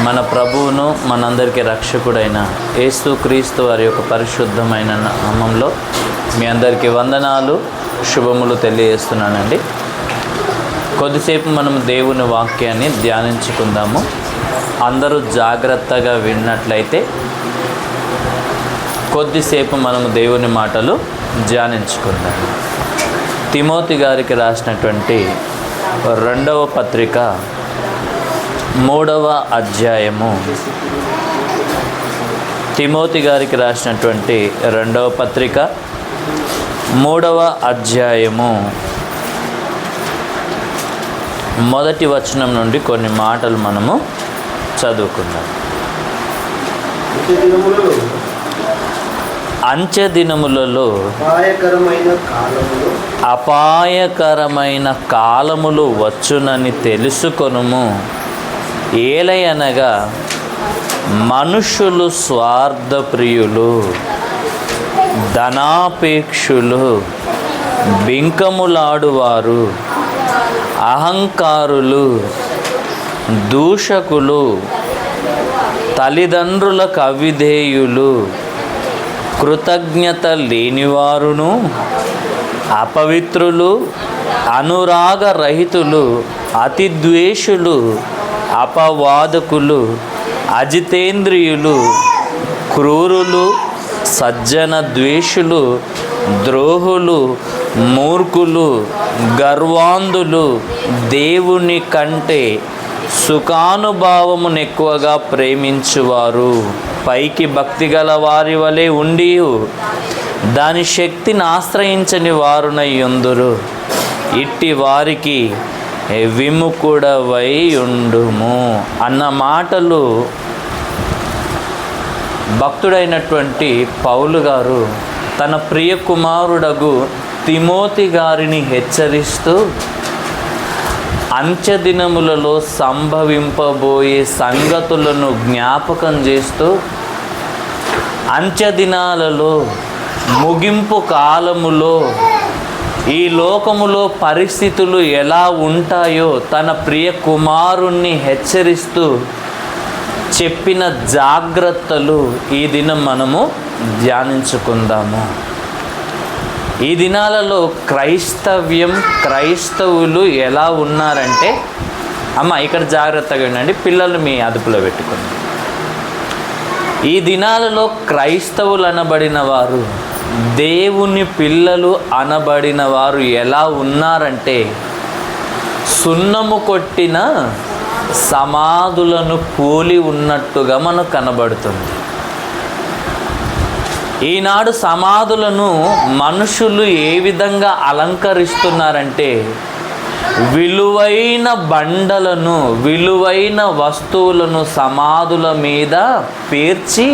మన ప్రభువును మనందరికీ రక్షకుడైన యేసుక్రీస్తు వారి యొక్క పరిశుద్ధమైన నామంలో మీ అందరికీ వందనాలు, శుభములు తెలియజేస్తున్నానండి. కొద్దిసేపు మనం దేవుని వాక్యాన్ని ధ్యానించుకుందాము. అందరూ జాగ్రత్తగా విన్నట్లయితే కొద్దిసేపు మనము దేవుని మాటలు ధ్యానించుకుందాము. తిమోతి గారికి రాసినటువంటి 2వ పత్రిక 3వ అధ్యాయము. తిమోతి గారికి రాసినటువంటి 2వ పత్రిక 3వ అధ్యాయము మొదటి వచనం నుండి కొన్ని మాటలు మనము చదువుకుందాం. అంచె దినములలో అపాయకరమైన కాలములు వచ్చునని తెలుసుకొనుము. ఏలయనగా మనుషులు స్వార్థప్రియులు, ధనాపేక్షులు, బింకములాడువారు, అహంకారులు, దూషకులు, తల్లిదండ్రులకు అవిధేయులు, కృతజ్ఞత లేనివారును, అపవిత్రులు, అనురాగరహితులు, అతిద్వేషులు, అపవాదకులు, అజితేంద్రియులు, క్రూరులు, సజ్జన ద్వేషులు, ద్రోహులు, మూర్ఖులు, గర్వాంధులు, దేవుని కంటే సుఖానుభావమును ఎక్కువగా ప్రేమించువారు, పైకి భక్తి గల వారి వలె ఉండి దాని శక్తిని ఆశ్రయించని వారునై ఉందురు. ఇట్టి వారికి విముఖుడవై ఉండుము అన్న మాటలు భక్తుడైనటువంటి పౌలు గారు తన ప్రియ కుమారుడగు తిమోతి గారిని హెచ్చరిస్తూ అంచె దినములలో సంభవింపబోయే సంగతులను జ్ఞాపకం చేస్తూ అంచె దినాలలో ముగింపు కాలములో ఈ లోకములో పరిస్థితులు ఎలా ఉంటాయో తన ప్రియ కుమారుణ్ణి హెచ్చరిస్తూ చెప్పిన జాగ్రత్తలు ఈ దినం మనము ధ్యానించుకుందాము. ఈ దినాలలో క్రైస్తవులు ఎలా ఉన్నారంటే, ఇక్కడ జాగ్రత్తగా ఉండండి, పిల్లలు మీ అదుపులో పెట్టుకోండి. ఈ దినాలలో క్రైస్తవులు అనబడిన వారు, దేవుని పిల్లలు అనబడిన వారు ఎలా ఉన్నారంటే సున్నము కొట్టిన సమాధులను పోలి ఉన్నట్టుగా మనకు కనబడుతుంది. ఈనాడు సమాధులను మనుషులు ఏ విధంగా అలంకరిస్తున్నారంటే విలువైన బండలను, విలువైన వస్తువులను సమాధుల మీద పేర్చి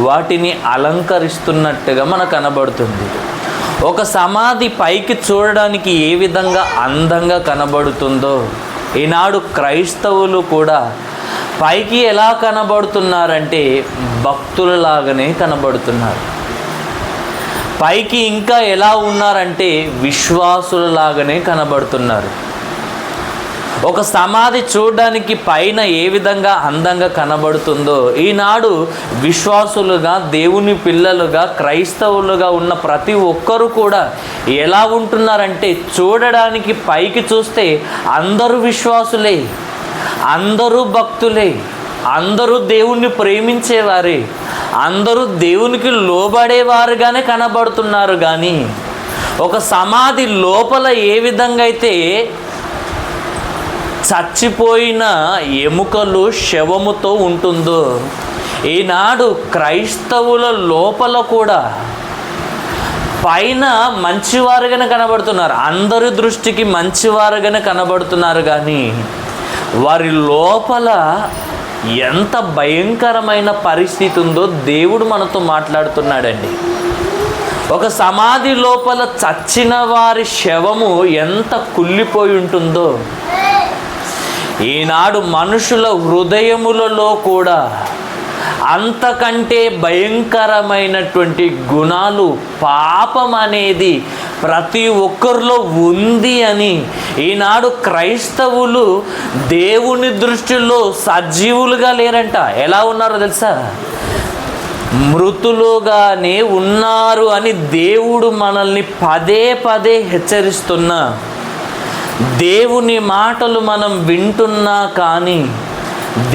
వాటిని అలంకరిస్తున్నట్టుగా మనకు కనబడుతుంది. ఒక సమాధి పైకి చూడడానికి ఏ విధంగా అందంగా కనబడుతుందో ఈనాడు క్రైస్తవులు కూడా పైకి ఎలా కనబడుతున్నారంటే భక్తులలాగానే కనబడుతున్నారు. పైకి ఇంకా ఎలా ఉన్నారంటే విశ్వాసులలాగానే కనబడుతున్నారు. ఒక సమాధి చూడడానికి పైన ఏ విధంగా అందంగా కనబడుతుందో ఈనాడు విశ్వాసులుగా, దేవుని పిల్లలుగా, క్రైస్తవులుగా ఉన్న ప్రతి ఒక్కరూ కూడా ఎలా ఉంటున్నారంటే చూడడానికి పైకి చూస్తే అందరూ విశ్వాసులే, అందరూ భక్తులే, అందరూ దేవుణ్ణి ప్రేమించేవారే, అందరూ దేవునికి లోబడేవారుగానే కనబడుతున్నారు. కానీ ఒక సమాధి లోపల ఏ విధంగా అయితే చచ్చిపోయిన ఎముకలు శవముతో ఉంటుందో ఈనాడు క్రైస్తవుల లోపల కూడా పైన మంచివారుగానే కనబడుతున్నారు, అందరి దృష్టికి మంచివారుగానే కనబడుతున్నారు. కానీ వారి లోపల ఎంత భయంకరమైన పరిస్థితి ఉందో దేవుడు మనతో మాట్లాడుతున్నాడండి. ఒక సమాధి లోపల చచ్చిన వారి శవము ఎంత కుళ్ళిపోయి ఉంటుందో ఈనాడు మనుషుల హృదయములలో కూడా అంతకంటే భయంకరమైనటువంటి గుణాలు, పాపం అనేది ప్రతి ఒక్కరిలో ఉంది అని ఈనాడు క్రైస్తవులు దేవుని దృష్టిలో సజీవులుగా లేరంట. ఎలా ఉన్నారో తెలుసా? మృతులుగానే ఉన్నారు అని దేవుడు మనల్ని పదే పదే హెచ్చరిస్తున్నా, దేవుని మాటలు మనం వింటున్నా కానీ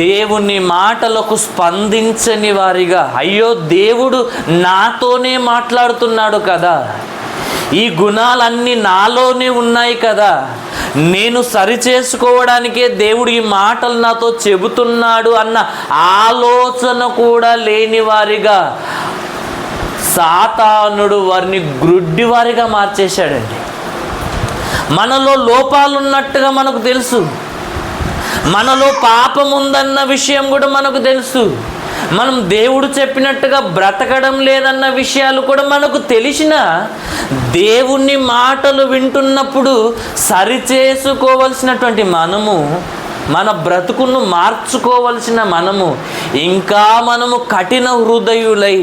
దేవుని మాటలకు స్పందించని వారిగా, అయ్యో దేవుడు నాతోనే మాట్లాడుతున్నాడు కదా, ఈ గుణాలన్నీ నాలోనే ఉన్నాయి కదా, నేను సరిచేసుకోవడానికే దేవుడు ఈ మాటలు నాతో చెబుతున్నాడు అన్న ఆలోచన కూడా లేని వారిగా సాతానుడు వారిని గ్రుడ్డివారిగా మార్చేశాడండి. మనలో లోపాలున్నట్టుగా మనకు తెలుసు, మనలో పాపం ఉందన్న విషయం కూడా మనకు తెలుసు, మనం దేవుడు చెప్పినట్టుగా బ్రతకడం లేదన్న విషయాలు కూడా మనకు తెలిసినా దేవుని మాటలు వింటున్నప్పుడు సరిచేసుకోవలసినటువంటి మనము, మన బ్రతుకును మార్చుకోవలసిన మనము కఠిన హృదయులై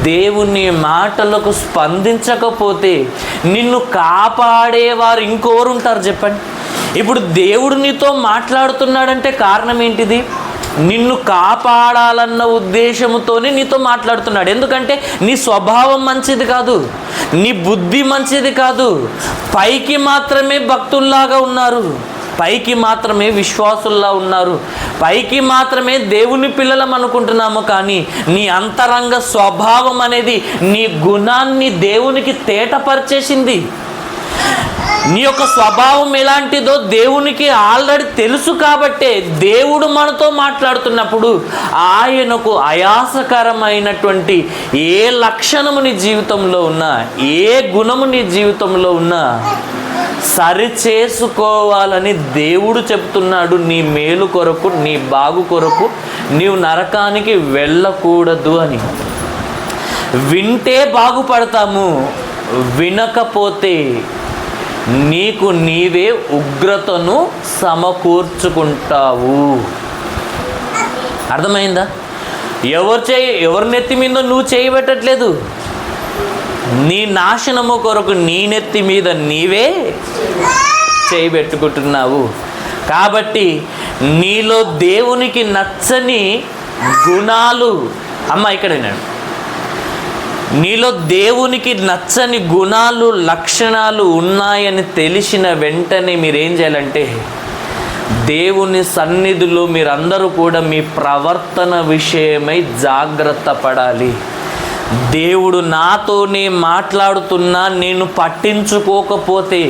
దేవుని మాటలకు స్పందించకపోతే నిన్ను కాపాడేవారు ఇంకెవరు ఉంటారు చెప్పండి? ఇప్పుడు దేవుడు నీతో మాట్లాడుతున్నాడంటే కారణం ఏంటిది? నిన్ను కాపాడాలన్న ఉద్దేశంతోనే నీతో మాట్లాడుతున్నాడు. ఎందుకంటే నీ స్వభావం మంచిది కాదు, నీ బుద్ధి మంచిది కాదు, పైకి మాత్రమే భక్తుల్లాగా ఉన్నారు, పైకి మాత్రమే విశ్వాసుల్లా ఉన్నారు, పైకి మాత్రమే దేవుని పిల్లలం అనుకుంటున్నాము, కానీ నీ అంతరంగ స్వభావం అనేది నీ గుణాన్ని దేవునికి తేటపరిచేసింది. నీ యొక్క స్వభావం ఎలాంటిదో దేవునికి ఆల్రెడీ తెలుసు. కాబట్టే దేవుడు మనతో మాట్లాడుతున్నప్పుడు ఆయనకు ఆయాసకరమైనటువంటి ఏ లక్షణము నీ జీవితంలో ఉన్నా, ఏ గుణము నీ జీవితంలో ఉన్నా సరి చేసుకోవాలని దేవుడు చెప్తున్నాడు. నీ మేలు కొరకు, నీ బాగు కొరకు నీవు నరకానికి వెళ్ళకూడదు అని. వింటే బాగుపడతాము, వినకపోతే నీకు నీవే ఉగ్రతను సమకూర్చుకుంటావు. అర్థమైందా? ఎవరి నెత్తి మీద నువ్వు చేయబెట్టట్లేదు, నీ నాశనము కొరకు నీ నెత్తి మీద నీవే చేయబెట్టుకుంటున్నావు. కాబట్టి నీలో దేవునికి నచ్చని గుణాలు, ఇక్కడ నీలో దేవునికి నచ్చని గుణాలు, లక్షణాలు ఉన్నాయని తెలిసిన వెంటనే మీరేం చేయాలంటే దేవుని సన్నిధిలో మీరందరూ కూడా మీ ప్రవర్తన విషయమై జాగ్రత్త పడాలి. దేవుడు నాతోనే మాట్లాడుతున్నా నేను పట్టించుకోకపోతే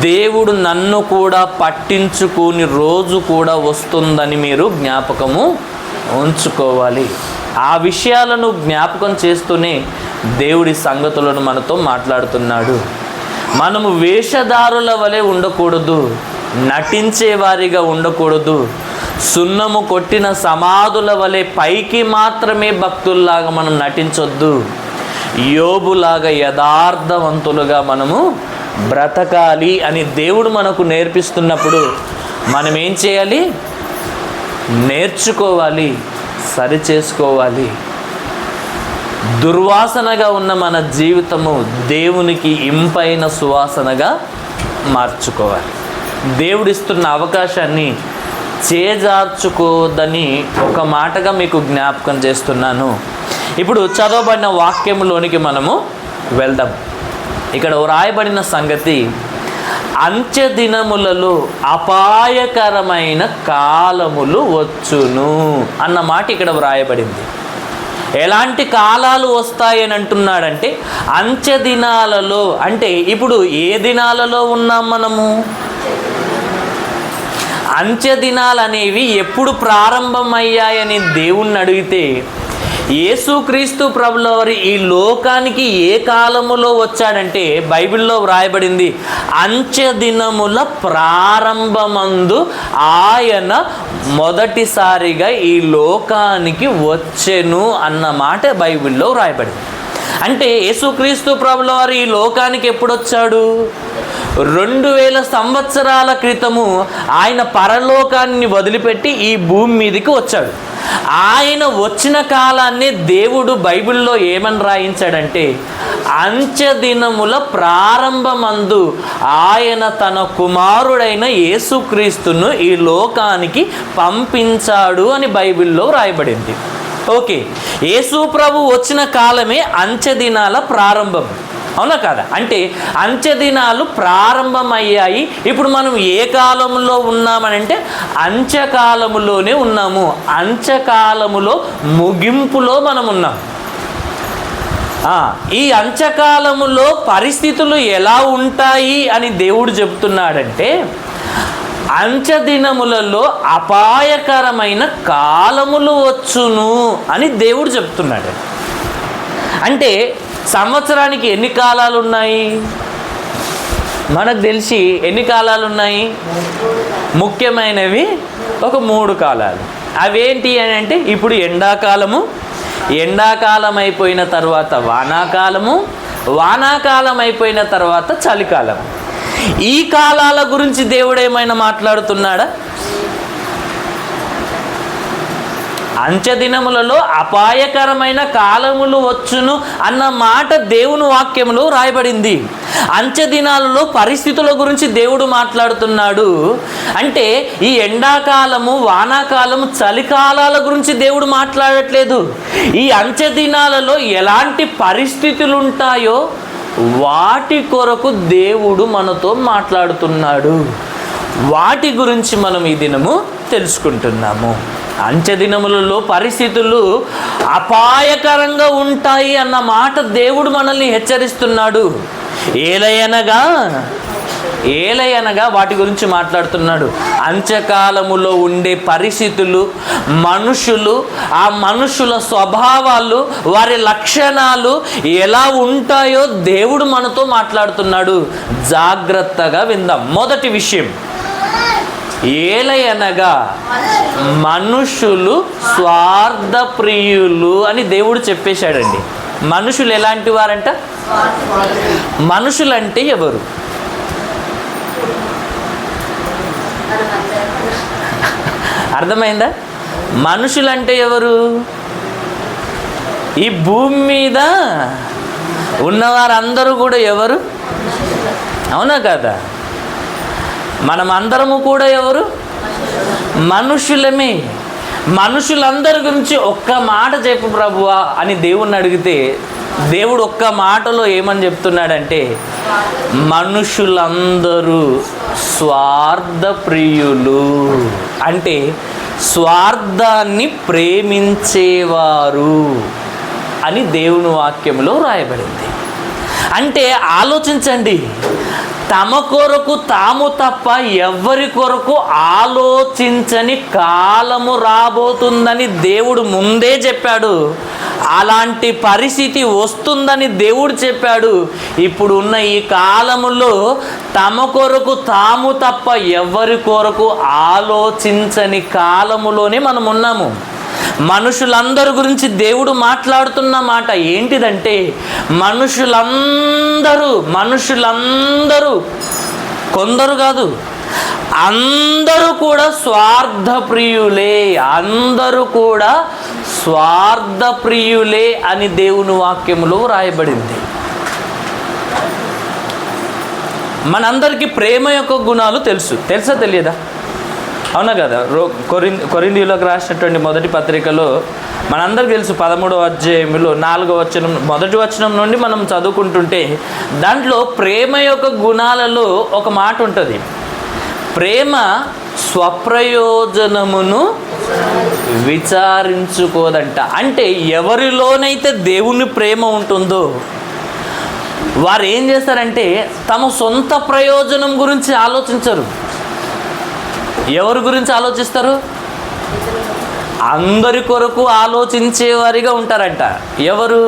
దేవుడు నన్ను కూడా పట్టించుకుని రోజు కూడా వస్తుందని మీరు జ్ఞాపకము ఉంచుకోవాలి. ఆ విషయాలను జ్ఞాపకం చేస్తూనే దేవుడి సంగతులను మనతో మాట్లాడుతున్నాడు. మనము వేషధారుల వలె ఉండకూడదు, నటించే వారిగా ఉండకూడదు, సున్నము కొట్టిన సమాధుల వలె పైకి మాత్రమే భక్తుల్లాగా మనం నటించొద్దు. యోబులాగా యథార్థవంతులుగా మనము బ్రతకాలి అని దేవుడు మనకు నేర్పిస్తున్నప్పుడు మనం ఏం చేయాలి? నేర్చుకోవాలి, సరి చేసుకోవాలి. దుర్వాసనగా ఉన్న మన జీవితము దేవునికి ఇంపైన సువాసనగా మార్చుకోవాలి. దేవుడిస్తున్న అవకాశాన్ని చేజార్చుకోదని ఒక మాటగా మీకు జ్ఞాపకం చేస్తున్నాను. ఇప్పుడు చదవబడిన వాక్యంలోనికి మనము వెళ్దాం. ఇక్కడ వ్రాయబడిన సంగతి, అంత్య దినములలో అపాయకరమైన కాలములు వచ్చును అన్న మాట ఇక్కడ వ్రాయబడింది. ఎలాంటి కాలాలు వస్తాయని అంటున్నాడంటే అంత్య దినాలలో, అంటే ఇప్పుడు ఏ దినాలలో ఉన్నాం మనము? అంత్య దినాలు అనేవి ఎప్పుడు ప్రారంభమయ్యాయని దేవుణ్ణి అడిగితే యేసుక్రీస్తు ప్రభుల వారు ఈ లోకానికి ఏ కాలములో వచ్చాడంటే బైబిల్లో వ్రాయబడింది, అంత్య దినముల ప్రారంభమందు ఆయన మొదటిసారిగా ఈ లోకానికి వచ్చెను అన్న మాట బైబిల్లో వ్రాయబడింది. అంటే యేసుక్రీస్తు ప్రభుల వారు ఈ లోకానికి ఎప్పుడు వచ్చాడు? 2000 సంవత్సరాల క్రితము ఆయన పరలోకాన్ని వదిలిపెట్టి ఈ భూమి మీదకి వచ్చాడు. ఆయన వచ్చిన కాలాన్ని దేవుడు బైబిల్లో ఏమని రాయించాడంటే, అంచె దినముల ప్రారంభమందు ఆయన తన కుమారుడైన యేసుక్రీస్తును ఈ లోకానికి పంపించాడు అని బైబిల్లో రాయబడింది. ఓకే, యేసు ప్రభు వచ్చిన కాలమే అంచె దినాల ప్రారంభం, అవునా కాదా? అంటే అంచె దినాలు ప్రారంభమయ్యాయి. ఇప్పుడు మనం ఏ కాలంలో ఉన్నామనంటే అంత్యకాలములోనే ఉన్నాము. అంత్యకాలములో ముగింపులో మనం ఉన్నాం. ఈ అంత్యకాలములో పరిస్థితులు ఎలా ఉంటాయి అని దేవుడు చెబుతున్నాడంటే, అంచె దినములలో అపాయకరమైన కాలములు వచ్చును అని దేవుడు చెప్తున్నాడు. అంటే సంవత్సరానికి ఎన్ని కాలాలు ఉన్నాయి? మనకు తెలిసి ఎన్ని కాలాలు ఉన్నాయి? ముఖ్యమైనవి ఒక 3 కాలాలు. అవేంటి అని అంటే, ఇప్పుడు ఎండాకాలము, ఎండాకాలం అయిపోయిన తర్వాత వానాకాలము, వానాకాలం అయిపోయిన తర్వాత చలికాలం. ఈ కాలాల గురించి దేవుడు ఏమైనా మాట్లాడుతున్నాడా? అంచె దినములలో అపాయకరమైన కాలములు వచ్చును అన్న మాట దేవుని వాక్యములో రాయబడింది. అంచె దినాలలో పరిస్థితుల గురించి దేవుడు మాట్లాడుతున్నాడు. అంటే ఈ ఎండాకాలము, వానాకాలము, చలికాలాల గురించి దేవుడు మాట్లాడట్లేదు. ఈ అంచె దినాలలో ఎలాంటి పరిస్థితులు ఉంటాయో వాటి కొరకు దేవుడు మనతో మాట్లాడుతున్నాడు. వాటి గురించి మనం ఈ దినము తెలుసుకుంటున్నాము. అంచె దినములలో పరిస్థితులు అపాయకరంగా ఉంటాయి అన్న మాట దేవుడు మనల్ని హెచ్చరిస్తున్నాడు. ఏలయనగా వాటి గురించి మాట్లాడుతున్నాడు. అంత్యకాలములో ఉండే పరిస్థితులు, మనుషులు, ఆ మనుషుల స్వభావాలు, వారి లక్షణాలు ఎలా ఉంటాయో దేవుడు మనతో మాట్లాడుతున్నాడు. జాగ్రత్తగా విందాం. మొదటి విషయం, ఏలయనగా మనుషులు స్వార్థప్రియులు అని దేవుడు చెప్పేశాడండి. మనుషులు ఎలాంటి వారంట? మనుషులంటే ఎవరు? అర్థమైందా? మనుషులంటే ఎవరు? ఈ భూమి మీద ఉన్నవారందరూ కూడా ఎవరు? అవునా కదా? మనమందరము కూడా ఎవరు? మనుషులమే. మనుషులందరి గురించి ఒక్క మాట చెప్పు ప్రభువా అని దేవుణ్ణి అడిగితే దేవుడు ఒక్క మాటలో ఏమని చెప్తున్నాడంటే, మనుషులందరూ స్వార్థప్రియులు. అంటే స్వార్థాన్ని ప్రేమించేవారు అని దేవుని వాక్యంలో రాయబడింది. అంటే ఆలోచించండి, తమ కొరకు తాము తప్ప ఎవ్వరి కొరకు ఆలోచించని కాలము రాబోతుందని దేవుడు ముందే చెప్పాడు. అలాంటి పరిస్థితి వస్తుందని దేవుడు చెప్పాడు. ఇప్పుడు ఉన్న ఈ కాలములో తమ కొరకు తాము తప్ప ఎవ్వరి కొరకు ఆలోచించని కాలములోనే మనం ఉన్నాము. మనుషులందరి గురించి దేవుడు మాట్లాడుతున్న మాట ఏంటిదంటే, మనుషులందరూ కొందరు కాదు, అందరూ కూడా స్వార్థప్రియులే. అందరూ కూడా స్వార్థప్రియులే అని దేవుని వాక్యములో రాయబడింది. మనందరికీ ప్రేమ యొక్క గుణాలు తెలుసా తెలియదా? అవునా కదా? కొరింథీయులకు రాసినటువంటి మొదటి పత్రికలో మనందరికీ తెలుసు, 13వ అధ్యాయంలో 4వ వచనం, మొదటి వచనం నుండి మనం చదువుకుంటుంటే దాంట్లో ప్రేమ యొక్క గుణాలలో ఒక మాట ఉంటుంది. ప్రేమ స్వప్రయోజనమును విచారించుకోదంట. అంటే ఎవరిలోనైతే దేవుని ప్రేమ ఉంటుందో వారు ఏం చేస్తారంటే తమ సొంత ప్రయోజనం గురించి ఆలోచించరు. ఎవరి గురించి ఆలోచిస్తారు? అందరి కొరకు ఆలోచించేవారిగా ఉంటారంట. ఎవరు?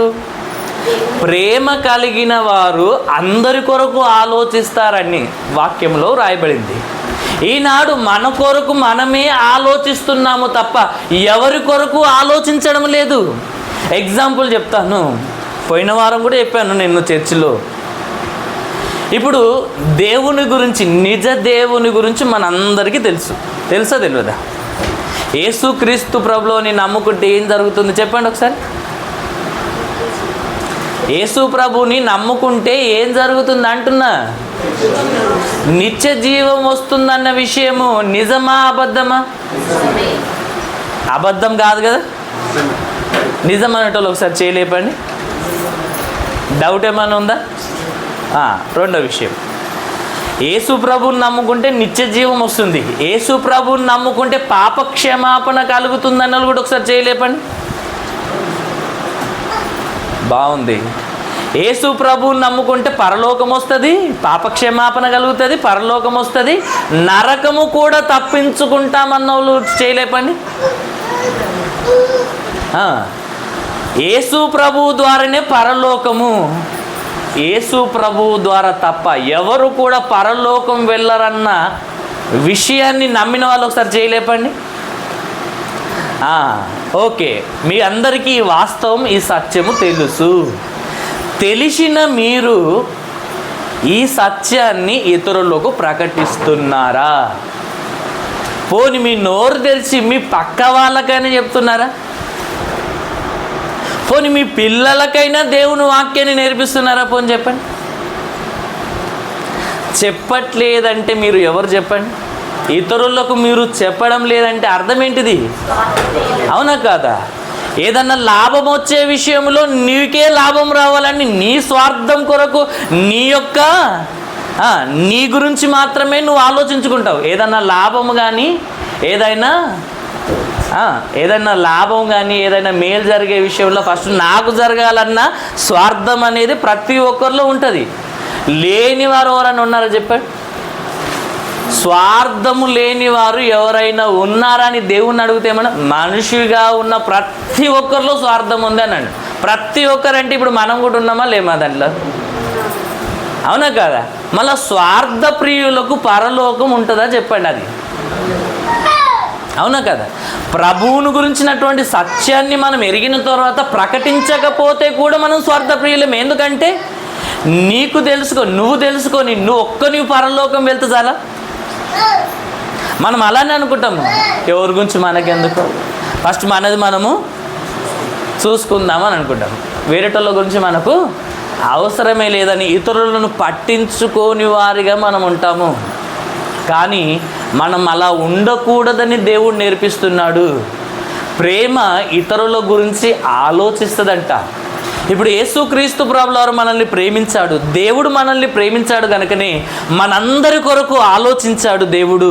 ప్రేమ కలిగిన వారు అందరి కొరకు ఆలోచిస్తారని వాక్యంలో రాయబడింది. ఈనాడు మన కొరకు మనమే ఆలోచిస్తున్నాము తప్ప ఎవరి కొరకు ఆలోచించడం లేదు. ఎగ్జాంపుల్ చెప్తాను. పోయిన వారం కూడా చెప్పాను నేను చర్చిలో. ఇప్పుడు దేవుని గురించి, నిజ దేవుని గురించి మనందరికీ తెలుసా తెలియదా? యేసుక్రీస్తు ప్రభువుని నమ్ముకుంటే ఏం జరుగుతుంది చెప్పండి ఒకసారి. యేసు ప్రభుని నమ్ముకుంటే ఏం జరుగుతుంది అంటున్నా? నిత్య జీవం వస్తుందన్న విషయము నిజమా అబద్ధమా? అబద్ధం కాదు కదా, నిజం అనేటోళ్ళు ఒకసారి చేయలేపండి. డౌట్ ఏమైనా ఉందా? రెండో విషయం, యేసు ప్రభుని నమ్ముకుంటే నిత్య జీవం వస్తుంది, యేసు ప్రభుని నమ్ముకుంటే పాప క్షమాపణ కలుగుతుంది అన్న కూడా ఒకసారి చేయలేపండి. బాగుంది. యేసు ప్రభువుని నమ్ముకుంటే పరలోకం వస్తుంది, పాప క్షమాపణ కలుగుతుంది, పరలోకం వస్తుంది, నరకము కూడా తప్పించుకుంటామన్న వాళ్ళు చేయలేపండి. యేసు ప్రభువు ద్వారానే పరలోకము, యేసు ప్రభువు ద్వారా తప్ప ఎవరు కూడా పరలోకం వెళ్ళరన్న విషయాన్ని నమ్మిన వాళ్ళు ఒకసారి చేయలేపండి. ఓకే, మీ అందరికీ ఈ వాస్తవం, ఈ సత్యము తెలుసు. తెలిసిన మీరు ఈ సత్యాన్ని ఇతరులకు ప్రకటిస్తున్నారా? పోనీ మీ నోరు తెరిచి మీ పక్క వాళ్ళకైనా చెప్తున్నారా? పోనీ మీ పిల్లలకైనా దేవుని వాక్యాన్ని నేర్పిస్తున్నారా? పోనీ చెప్పండి. చెప్పట్లేదంటే మీరు ఎవరు చెప్పండి? ఇతరులకు మీరు చెప్పడం లేదంటే అర్థం ఏంటిది? అవునా కాదా? ఏదన్నా లాభం వచ్చే విషయంలో నీకే లాభం రావాలని నీ స్వార్థం కొరకు నీ గురించి మాత్రమే నువ్వు ఆలోచించుకుంటావు. ఏదన్నా లాభం కానీ ఏదైనా లాభం కానీ ఏదైనా మేలు జరిగే విషయంలో ఫస్ట్ నాకు జరగాలన్న స్వార్థం అనేది ప్రతి ఒక్కరిలో ఉంటుంది. లేని వారు ఎవరైనా ఉన్నారో చెప్పండి? స్వార్థము లేని వారు ఎవరైనా ఉన్నారని దేవుణ్ణి అడిగితే ఏమన్నా? మనిషిగా ఉన్న ప్రతి ఒక్కరిలో స్వార్థం ఉంది అనండి. ప్రతి ఒక్కరంటే ఇప్పుడు మనం కూడా ఉన్నామా లేమా దాంట్లో? అవునా కదా? మళ్ళీ స్వార్థ ప్రియులకు పరలోకం ఉంటుందా చెప్పండి? అది అవునా కదా? ప్రభువుని గురించినటువంటి సత్యాన్ని మనం ఎరిగిన తర్వాత ప్రకటించకపోతే కూడా మనం స్వార్థ ప్రియులం. ఎందుకంటే నువ్వు తెలుసుకొని నువ్వు పరలోకం వెళ్తే చాలా. మనం అలానే అనుకుంటాము, ఎవరి గురించి మనకెందుకు, ఫస్ట్ మనది మనము చూసుకుందామని అనుకుంటాము. వేరేటోళ్ళ గురించి మనకు అవసరమే లేదని ఇతరులను పట్టించుకోని వారిగా మనం ఉంటాము. కానీ మనం అలా ఉండకూడదని దేవుడు నేర్పిస్తున్నాడు. ప్రేమ ఇతరుల గురించి ఆలోచిస్తుందంట. ఇప్పుడు యేసుక్రీస్తు ప్రభువారు మనల్ని ప్రేమించాడు, దేవుడు మనల్ని ప్రేమించాడు కనుకనే మనందరి కొరకు ఆలోచించాడు. దేవుడు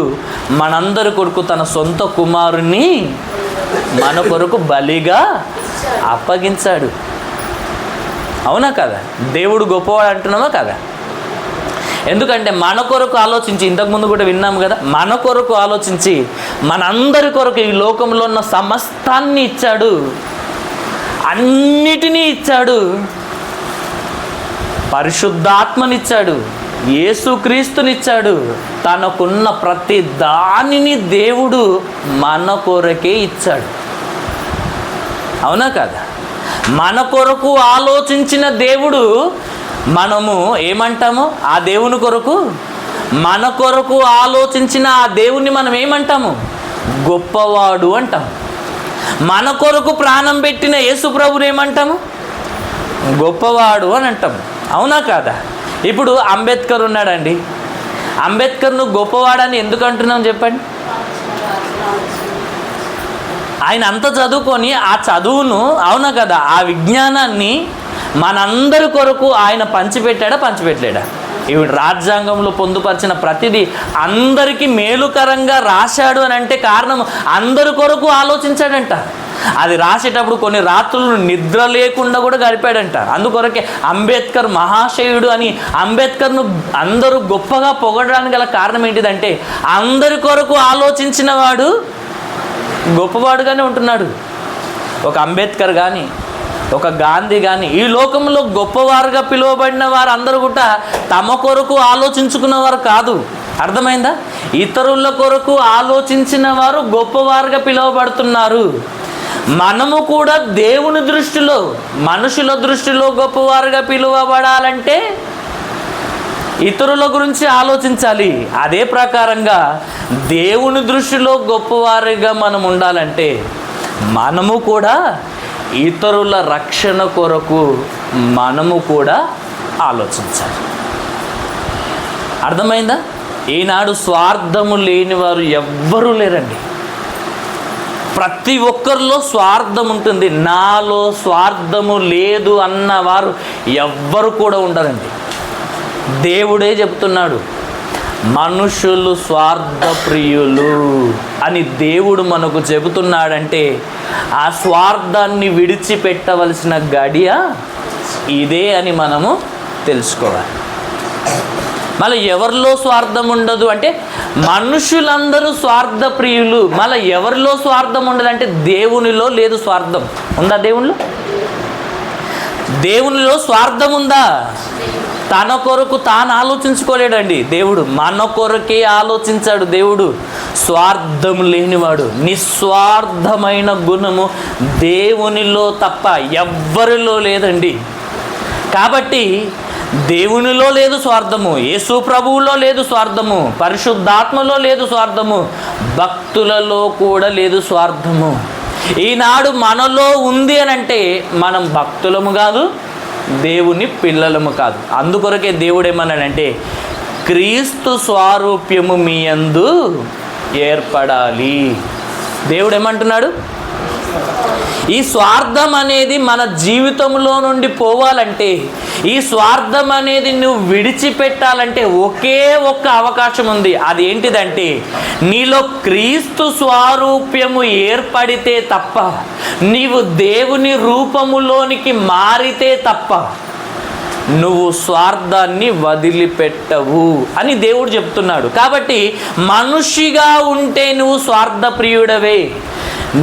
మనందరి కొరకు తన సొంత కుమారుణ్ణి మన కొరకు బలిగా అప్పగించాడు. అవునా కదా? దేవుడు గొప్పవాడు అంటున్నామా కదా? ఎందుకంటే మన కొరకు ఆలోచించి, ఇంతకుముందు కూడా విన్నాము కదా, మన కొరకు ఆలోచించి మనందరి కొరకు ఈ లోకంలో ఉన్న సమస్తాన్ని ఇచ్చాడు, అన్నిటినీ ఇచ్చాడు. పరిశుద్ధాత్మనిచ్చాడు, యేసుక్రీస్తునిచ్చాడు, తనకున్న ప్రతి దానిని దేవుడు మన కొరకే ఇచ్చాడు. అవునా కదా? మన కొరకు ఆలోచించిన దేవుడు, మనము ఏమంటాము? ఆ దేవుని కొరకు, మన కొరకు ఆలోచించిన ఆ దేవుణ్ణి మనం ఏమంటాము? గొప్పవాడు అంటాము. మన కొరకు ప్రాణం పెట్టిన యేసు ప్రభుని ఏమంటాము? గొప్పవాడు అని అంటాము. అవునా కాదా? ఇప్పుడు అంబేద్కర్ ఉన్నాడండి, అంబేద్కర్ను గొప్పవాడని ఎందుకు అంటున్నాం చెప్పండి? ఆయన అంత చదువుకొని ఆ చదువును, అవునా కదా, ఆ విజ్ఞానాన్ని మనందరి కొరకు ఆయన పంచిపెట్టలేడా? ఇవి రాజ్యాంగంలో పొందుపరిచిన ప్రతిదీ అందరికీ మేలుకరంగా రాశాడు అని అంటే కారణం అందరి కొరకు ఆలోచించాడంట. అది రాసేటప్పుడు కొన్ని రాత్రులు నిద్ర లేకుండా కూడా గడిపాడంట. అందుకొరకే అంబేద్కర్ మహాశయుడు అని అంబేద్కర్ను అందరూ గొప్పగా పొగడడానికి గల కారణం ఏంటిదంటే అందరి కొరకు ఆలోచించిన వాడు గొప్పవాడుగానే ఉంటున్నాడు. ఒక అంబేద్కర్ కానీ, ఒక గాంధీ కానీ, ఈ లోకంలో గొప్పవారుగా పిలువబడిన వారు అందరూ కూడా తమ కొరకు ఆలోచించుకున్నవారు కాదు. అర్థమైందా? ఇతరుల కొరకు ఆలోచించిన వారు గొప్పవారుగా పిలువబడుతున్నారు. మనము కూడా దేవుని దృష్టిలో, మనుషుల దృష్టిలో గొప్పవారుగా పిలువబడాలంటే ఇతరుల గురించి ఆలోచించాలి. అదే ప్రకారంగా దేవుని దృష్టిలో గొప్పవారిగా మనం ఉండాలంటే మనము కూడా ఇతరుల రక్షణ కొరకు మనము కూడా ఆలోచించాలి. అర్థమైందా? ఈనాడు స్వార్థము లేని వారు ఎవ్వరూ లేరండి. ప్రతి ఒక్కరిలో స్వార్థం ఉంటుంది. నాలో స్వార్థము లేదు అన్నవారు ఎవ్వరు కూడా ఉండరండి. దేవుడే చెప్తున్నాడు, మనుషులు స్వార్థప్రియులు అని దేవుడు మనకు చెబుతున్నాడంటే ఆ స్వార్థాన్ని విడిచిపెట్టవలసిన గడియ ఇదే అని మనము తెలుసుకోవాలి. మళ్ళీ ఎవరిలో స్వార్థం ఉండదు అంటే మనుషులందరూ స్వార్థప్రియులు. మళ్ళీ ఎవరిలో స్వార్థం ఉండదు అంటే దేవునిలో లేదు స్వార్థం. ఉందా దేవునిలో? దేవునిలో స్వార్థం ఉందా? తన కొరకు తాను ఆలోచించుకోలేడండి దేవుడు, మన కొరకే ఆలోచించాడు దేవుడు. స్వార్థం లేనివాడు, నిస్వార్థమైన గుణము దేవునిలో తప్ప ఎవ్వరిలో లేదండి. కాబట్టి దేవునిలో లేదు స్వార్థము, యేసు ప్రభువులో లేదు స్వార్థము, పరిశుద్ధాత్మలో లేదు స్వార్థము, భక్తులలో కూడా లేదు స్వార్థము. ఈనాడు మనలో ఉంది అని అంటే మనం భక్తులము కాదు, దేవుని పిల్లలము కాదు. అందుకొరకే దేవుడు ఏమన్నాడంటే క్రీస్తు స్వారూప్యము మీ యందు ఏర్పడాలి. దేవుడు ఏమంటున్నాడు? ఈ స్వార్థం అనేది మన జీవితంలో నుండి పోవాలంటే, ఈ స్వార్థం అనేది నువ్వు విడిచిపెట్టాలంటే ఒకే ఒక్క అవకాశం ఉంది. అది ఏంటిదంటే నీలో క్రీస్తు స్వారూప్యము ఏర్పడితే తప్ప, నీవు దేవుని రూపములోనికి మారితే తప్ప నువ్వు స్వార్థాన్ని వదిలిపెట్టవు అని దేవుడు చెప్తున్నాడు. కాబట్టి మనిషిగా ఉంటే నువ్వు స్వార్థప్రియుడవే.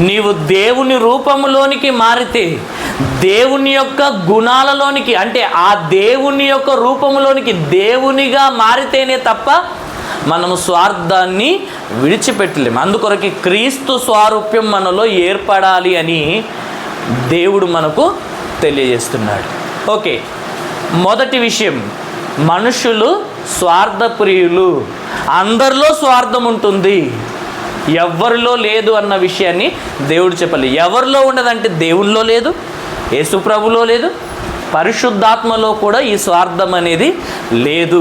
నీవు దేవుని రూపంలోనికి మారితే, దేవుని యొక్క గుణాలలోనికి అంటే ఆ దేవుని యొక్క రూపంలోనికి దేవునిగా మారితేనే తప్ప మనము స్వార్థాన్ని విడిచిపెట్టలేము. అందుకొరకు క్రీస్తు స్వారూప్యం మనలో ఏర్పడాలి అని దేవుడు మనకు తెలియజేస్తున్నాడు. ఓకే, మొదటి విషయం, మనుషులు స్వార్థప్రియులు. అందరిలో స్వార్థం ఉంటుంది, ఎవరిలో లేదు అన్న విషయాన్ని దేవుడు చెప్పాలి. ఎవరిలో ఉండదంటే దేవునిలో లేదు, యేసు ప్రభులో లేదు, పరిశుద్ధాత్మలో కూడా ఈ స్వార్థం అనేది లేదు,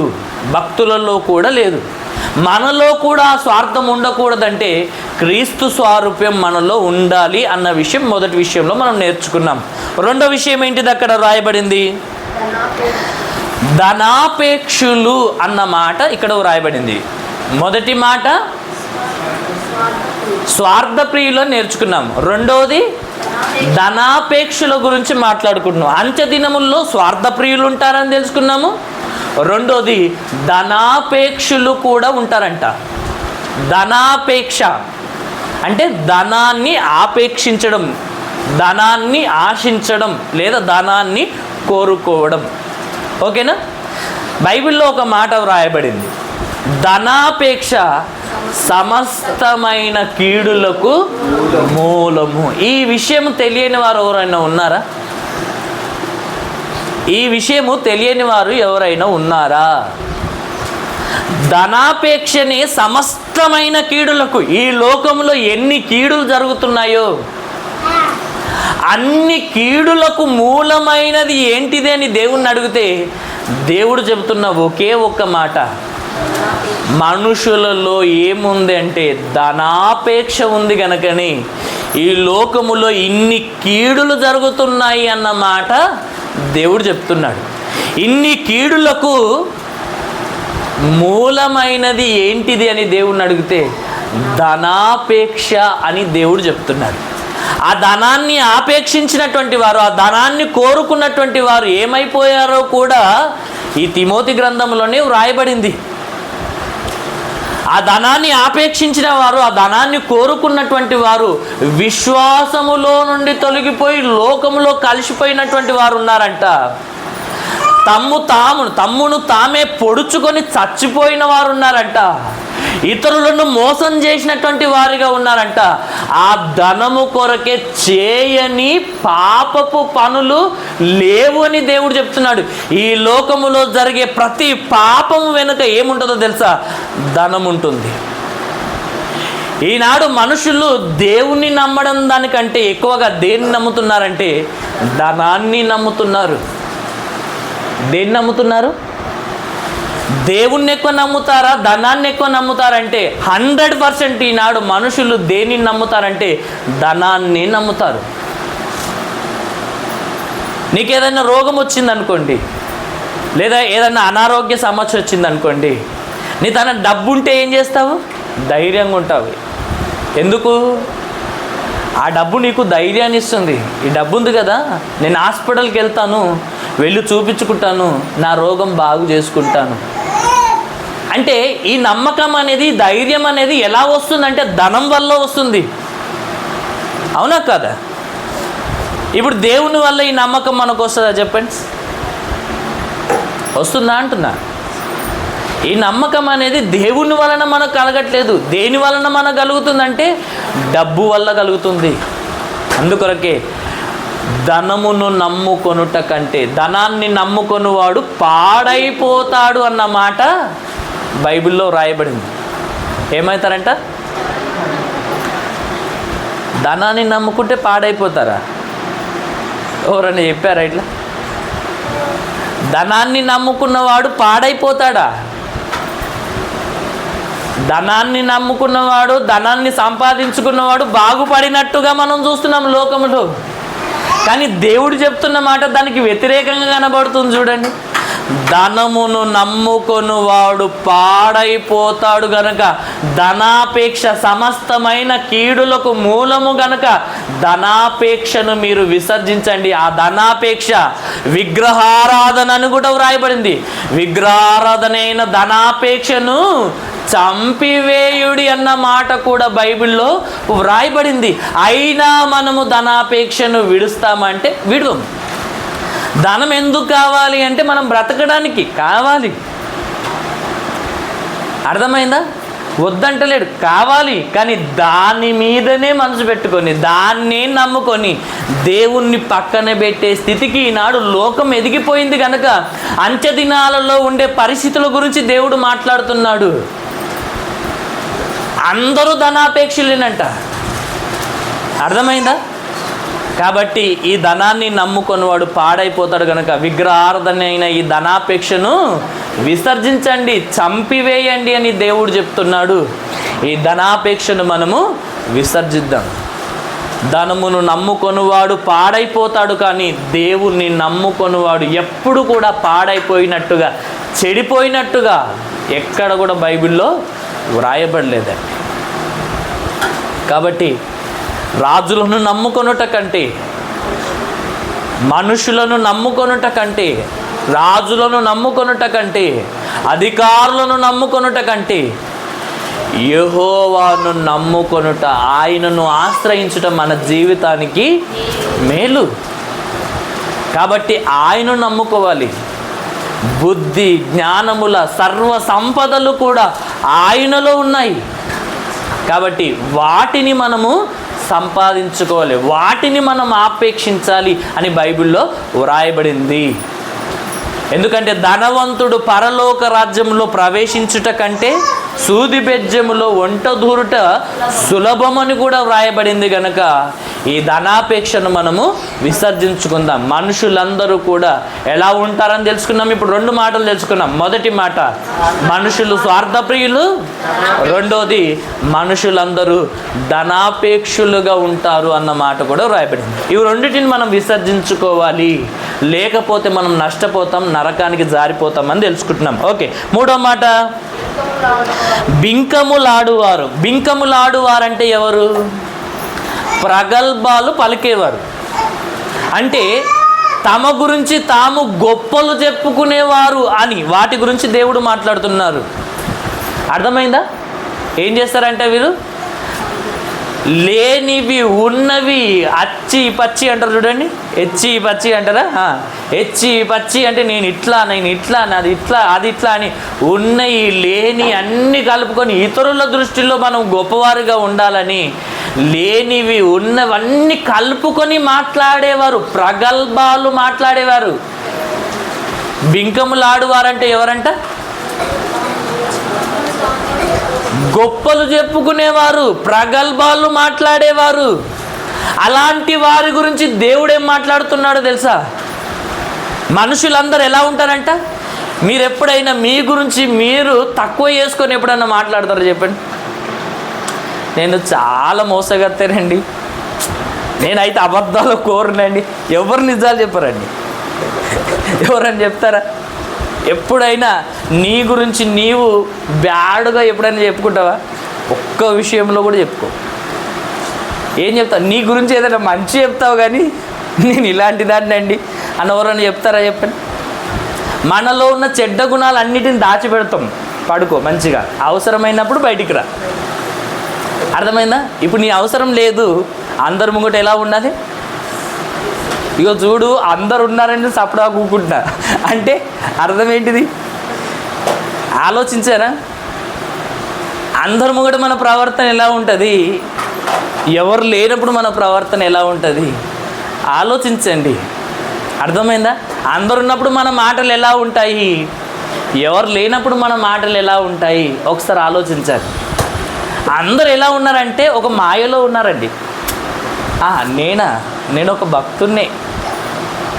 భక్తులలో కూడా లేదు. మనలో కూడా ఆ స్వార్థం ఉండకూడదంటే క్రీస్తు స్వారూప్యం మనలో ఉండాలి అన్న విషయం మొదటి విషయంలో మనం నేర్చుకున్నాం. రెండో విషయం ఏంటిది? అక్కడ రాయబడింది ధనాపేక్షులు అన్న మాట ఇక్కడ రాయబడింది. మొదటి మాట స్వార్థప్రియులు నేర్చుకున్నాం. రెండవది ధనాపేక్షల గురించి మాట్లాడుకుంటున్నాం. అంత్య దినముల్లో స్వార్థప్రియులు ఉంటారని తెలుసుకున్నాము. రెండోది ధనాపేక్షలు కూడా ఉంటారంట. ధనాపేక్ష అంటే ధనాన్ని ఆపేక్షించడం, ధనాన్ని ఆశించడం లేదా ధనాన్ని కోరుకోవడం. ఓకేనా? బైబిల్లో ఒక మాట వ్రాయబడింది, ధనాపేక్ష సమస్తమైన కీడులకు మూలము. ఈ విషయం తెలియని వారు ఎవరైనా ఉన్నారా? ఈ విషయము తెలియని వారు ఎవరైనా ఉన్నారా? ధనాపేక్షనే సమస్తమైన కీడులకు. ఈ లోకంలో ఎన్ని కీడులు జరుగుతున్నాయో అన్ని కీడులకు మూలమైనది ఏంటిది అని దేవుణ్ణి అడిగితే దేవుడు చెబుతున్న ఒకే ఒక్క మాట, మనుషులలో ఏముంది అంటే ధనాపేక్ష ఉంది కనుకని ఈ లోకములో ఇన్ని కీడులు జరుగుతున్నాయి అన్న మాట దేవుడు చెప్తున్నాడు. ఇన్ని కీడులకు మూలమైనది ఏంటిది అని దేవుణ్ణి అడిగితే ధనాపేక్ష అని దేవుడు చెప్తున్నాడు. ఆ ధనాన్ని ఆపేక్షించినటువంటి వారు, ఆ ధనాన్ని కోరుకున్నటువంటి వారు ఏమైపోయారో కూడా ఈ తిమోతి గ్రంథంలోనే వ్రాయబడింది. ఆ ధనాన్ని ఆపేక్షించిన వారు, ఆ ధనాన్ని కోరుకున్నటువంటి వారు విశ్వాసములో నుండి తొలగిపోయి లోకములో కలిసిపోయినటువంటి వారు ఉన్నారంట. తమ్మును తామే పొడుచుకొని చచ్చిపోయిన వారు ఉన్నారంట. ఇతరులను మోసం చేసినటువంటి వారిగా ఉన్నారంట. ఆ ధనము కొరకే చేయని పాపపు పనులు లేవు అని దేవుడు చెప్తున్నాడు. ఈ లోకములో జరిగే ప్రతి పాపము వెనుక ఏముంటుందో తెలుసా? ధనం ఉంటుంది. ఈనాడు మనుషులు దేవుణ్ణి నమ్మడం దానికంటే ఎక్కువగా దేన్ని నమ్ముతున్నారంటే ధనాన్ని నమ్ముతున్నారు. దేన్ని నమ్ముతున్నారు? దేవుణ్ణి ఎక్కువ నమ్ముతారా, ధనాన్ని ఎక్కువ నమ్ముతారంటే 100% ఈనాడు మనుషులు దేన్ని నమ్ముతారంటే ధనాన్ని నమ్ముతారు. నీకేదైనా రోగం వచ్చిందనుకోండి, లేదా ఏదైనా అనారోగ్య సమస్య వచ్చిందనుకోండి, నీ తన డబ్బు ఉంటే ఏం చేస్తావు? ధైర్యంగా ఉంటావు. ఎందుకు? ఆ డబ్బు నీకు ధైర్యాన్ని ఇస్తుంది. ఈ డబ్బు ఉంది కదా, నేను హాస్పిటల్కి వెళ్తాను, వెళ్ళి చూపించుకుంటాను, నా రోగం బాగు చేసుకుంటాను అంటే ఈ నమ్మకం అనేది, ధైర్యం అనేది ఎలా వస్తుందంటే ధనం వల్ల వస్తుంది. అవునా కదా? ఇప్పుడు దేవుని వల్ల ఈ నమ్మకం మనకు వస్తుందా చెప్పండి? వస్తుందా అంటున్నా. ఈ నమ్మకం అనేది దేవుని వలన మనకు కలగట్లేదు. దేని వలన మనకు కలుగుతుందంటే డబ్బు వల్ల కలుగుతుంది. అందుకొరకే ధనమును నమ్ముకొనుట కంటే ధనాన్ని నమ్ముకొనువాడు పాడైపోతాడు అన్న మాట బైబిల్లో రాయబడింది. ఏమవుతారంట? ధనాన్ని నమ్ముకుంటే పాడైపోతారా? ఎవరన్నా చెప్పారా ఇట్లా? ధనాన్ని నమ్ముకున్నవాడు పాడైపోతాడా? ధనాన్ని నమ్ముకున్నవాడు, ధనాన్ని సంపాదించుకున్నవాడు బాగుపడినట్టుగా మనం చూస్తున్నాం లోకంలో. కానీ దేవుడు చెప్తున్న మాట దానికి వ్యతిరేకంగా కనబడుతుంది. చూడండి, ధనమును నమ్ముకొనువాడు పాడైపోతాడు గనక, ధనాపేక్ష సమస్తమైన కీడులకు మూలము గనక ధనాపేక్షను మీరు విసర్జించండి. ఆ ధనాపేక్ష విగ్రహారాధన అని కూడా వ్రాయబడింది. విగ్రహారాధన అయిన ధనాపేక్షను చంపివేయుడి అన్న మాట కూడా బైబిల్లో వ్రాయబడింది. అయినా మనము ధనాపేక్షను విడుస్తామంటే విడువం. ధనం ఎందుకు కావాలి అంటే మనం బ్రతకడానికి కావాలి. అర్థమైందా? వద్దంటలేడు, కావాలి. కానీ దాని మీదనే మనసు పెట్టుకొని, దాన్నే నమ్ముకొని దేవుణ్ణి పక్కన పెట్టే స్థితికి ఈనాడు లోకం ఎదిగిపోయింది కనుక అంత్య దినాలలో ఉండే పరిస్థితుల గురించి దేవుడు మాట్లాడుతున్నాడు. అందరూ ధనాపేక్షలేనంట. అర్థమైందా? కాబట్టి ఈ ధనాన్ని నమ్ముకొనివాడు పాడైపోతాడు కనుక విగ్రహారాధన అయిన ఈ ధనాపేక్షను విసర్జించండి, చంపివేయండి అని దేవుడు చెప్తున్నాడు. ఈ ధనాపేక్షను మనము విసర్జిద్దాం. ధనమును నమ్ముకొనివాడు పాడైపోతాడు, కానీ దేవుణ్ణి నమ్ముకొనివాడు ఎప్పుడు కూడా పాడైపోయినట్టుగా, చెడిపోయినట్టుగా ఎక్కడ కూడా బైబిల్లో వ్రాయబడలేదండి. కాబట్టి రాజులను నమ్ముకొనుట కంటే, మనుషులను నమ్ముకొనుట కంటే, రాజులను నమ్ముకొనుట కంటే, అధికారులను నమ్ముకొనుట కంటే యెహోవాను నమ్ముకొనుట, ఆయనను ఆశ్రయించుట మన జీవితానికి మేలు. కాబట్టి ఆయనను నమ్ముకోవాలి. బుద్ధి జ్ఞానముల సర్వ సంపదలు కూడా ఆయనలో ఉన్నాయి. కాబట్టి వాటిని మనము సంపాదించుకోవాలి, వాటిని మనం ఆపేక్షించాలి అని బైబిల్లో వ్రాయబడింది. ఎందుకంటే ధనవంతుడు పరలోక రాజ్యంలో ప్రవేశించుట కంటే సూది బెజ్జములో వంట దూరుట సులభమని కూడా వ్రాయబడింది కనుక ఈ ధనాపేక్షను మనము విసర్జించుకుందాం. మనుషులందరూ కూడా ఎలా ఉంటారని తెలుసుకున్నాం. ఇప్పుడు 2 మాటలు తెలుసుకున్నాం. మొదటి మాట, మనుషులు స్వార్థప్రియులు. రెండోది, మనుషులందరూ ధనాపేక్షులుగా ఉంటారు అన్న మాట కూడా వ్రాయబడింది. ఇవి రెండింటిని మనం విసర్జించుకోవాలి, లేకపోతే మనం నష్టపోతాం, నరకానికి జారిపోతామని తెలుసుకుంటున్నాం. ఓకే, 3వ మాట, బింకములాడువారు. బింకములాడువారు అంటే ఎవరు? ప్రగల్భాలు పలికేవారు. అంటే తమ గురించి తాము గొప్పలు చెప్పుకునేవారు అని వాటి గురించి దేవుడు మాట్లాడుతున్నారు. అర్థమైందా? ఏం చేస్తారంటే వీరు లేనివి ఉన్నవి అచ్చి పచ్చి అంటారు చూడండి, హెచ్చి పచ్చి అంటారా? హెచ్చి పచ్చి అంటే నేను ఇట్లా నాది ఇట్లా అది ఇట్లా అని ఉన్నవి లేని అన్నీ కలుపుకొని ఇతరుల దృష్టిలో మనం గొప్పవారుగా ఉండాలని లేనివి ఉన్నవన్నీ కలుపుకొని మాట్లాడేవారు, ప్రగల్భాలు మాట్లాడేవారు. బింకములాడువారంటే ఎవరంట? గొప్పలు చెప్పుకునేవారు, ప్రగల్భాలు మాట్లాడేవారు. అలాంటి వారి గురించి దేవుడు ఏం మాట్లాడుతున్నాడో తెలుసా? మనుషులందరూ ఎలా ఉంటారంట? మీరు ఎప్పుడైనా మీ గురించి మీరు తక్కువ చేసుకొని ఎప్పుడైనా మాట్లాడతారో చెప్పండి. నేను చాలా మోసగత్తానండి, నేనైతే అబద్ధాలు కోరనండి. ఎవరు నిజాలు చెప్పారండి? ఎవరని చెప్తారా? ఎప్పుడైనా నీ గురించి నీవు బ్యాడ్గా ఎప్పుడైనా చెప్పుకుంటావా? ఒక్క విషయంలో కూడా చెప్పుకో. ఏం చెప్తావు? నీ గురించి ఏదైనా మంచి చెప్తావు, కానీ నేను ఇలాంటి దాన్ని అండి అని ఎవరైనా చెప్తారా? చెప్పండి. మనలో ఉన్న చెడ్డ గుణాలు అన్నిటిని దాచిపెడతాం. పడుకో మంచిగా, అవసరమైనప్పుడు బయటికి రా. అర్థమైందా? ఇప్పుడు నీ అవసరం లేదు, అందరి ముంగట ఎలా ఉండాలి? ఇగో చూడు, అందరు ఉన్నారని సపడా కూకుంటా అంటే అర్థం ఏంటిది? ఆలోచించారా? అందరి ముంగట మన ప్రవర్తన ఎలా ఉంటుంది? ఎవరు లేనప్పుడు మన ప్రవర్తన ఎలా ఉంటుంది? ఆలోచించండి. అర్థమైందా? అందరు ఉన్నప్పుడు మన మాటలు ఎలా ఉంటాయి, ఎవరు లేనప్పుడు మన మాటలు ఎలా ఉంటాయి? ఒకసారి ఆలోచించాలి. అందరు ఎలా ఉన్నారంటే ఒక మాయలో ఉన్నారండి. నేను ఒక భక్తున్నే,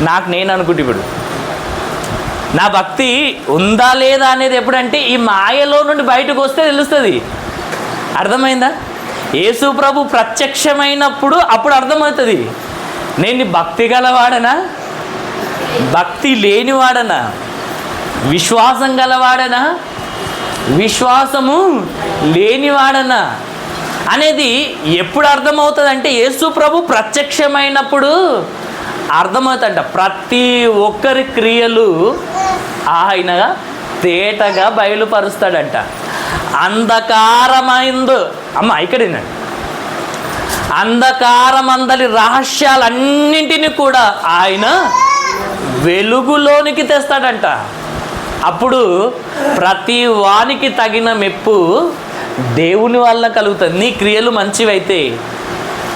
నాకు నేను అనుకుంటే ఇప్పుడు నా భక్తి ఉందా లేదా అనేది ఎప్పుడంటే ఈ మాయలో నుండి బయటకు వస్తే తెలుస్తుంది. అర్థమైందా? యేసు ప్రభు ప్రత్యక్షమైనప్పుడు అప్పుడు అర్థమవుతుంది. నేను భక్తి గలవాడనా, భక్తి లేనివాడనా, విశ్వాసం గలవాడనా, విశ్వాసము లేనివాడనా అనేది ఎప్పుడు అర్థమవుతుంది అంటే యేసు ప్రభు ప్రత్యక్షమైనప్పుడు అర్థమవుతుందంట. ప్రతి ఒక్కరి క్రియలు ఆయన తేటగా బయలుపరుస్తాడంట. అంధకారమైందు ఇక్కడేనండి, అంధకారమందలి రహస్యాలన్నింటినీ కూడా ఆయన వెలుగులోనికి తెస్తాడంట. అప్పుడు ప్రతి వానికి తగిన మెప్పు దేవుని వల్ల కలుగుతుంది. నీ క్రియలు మంచివైతే,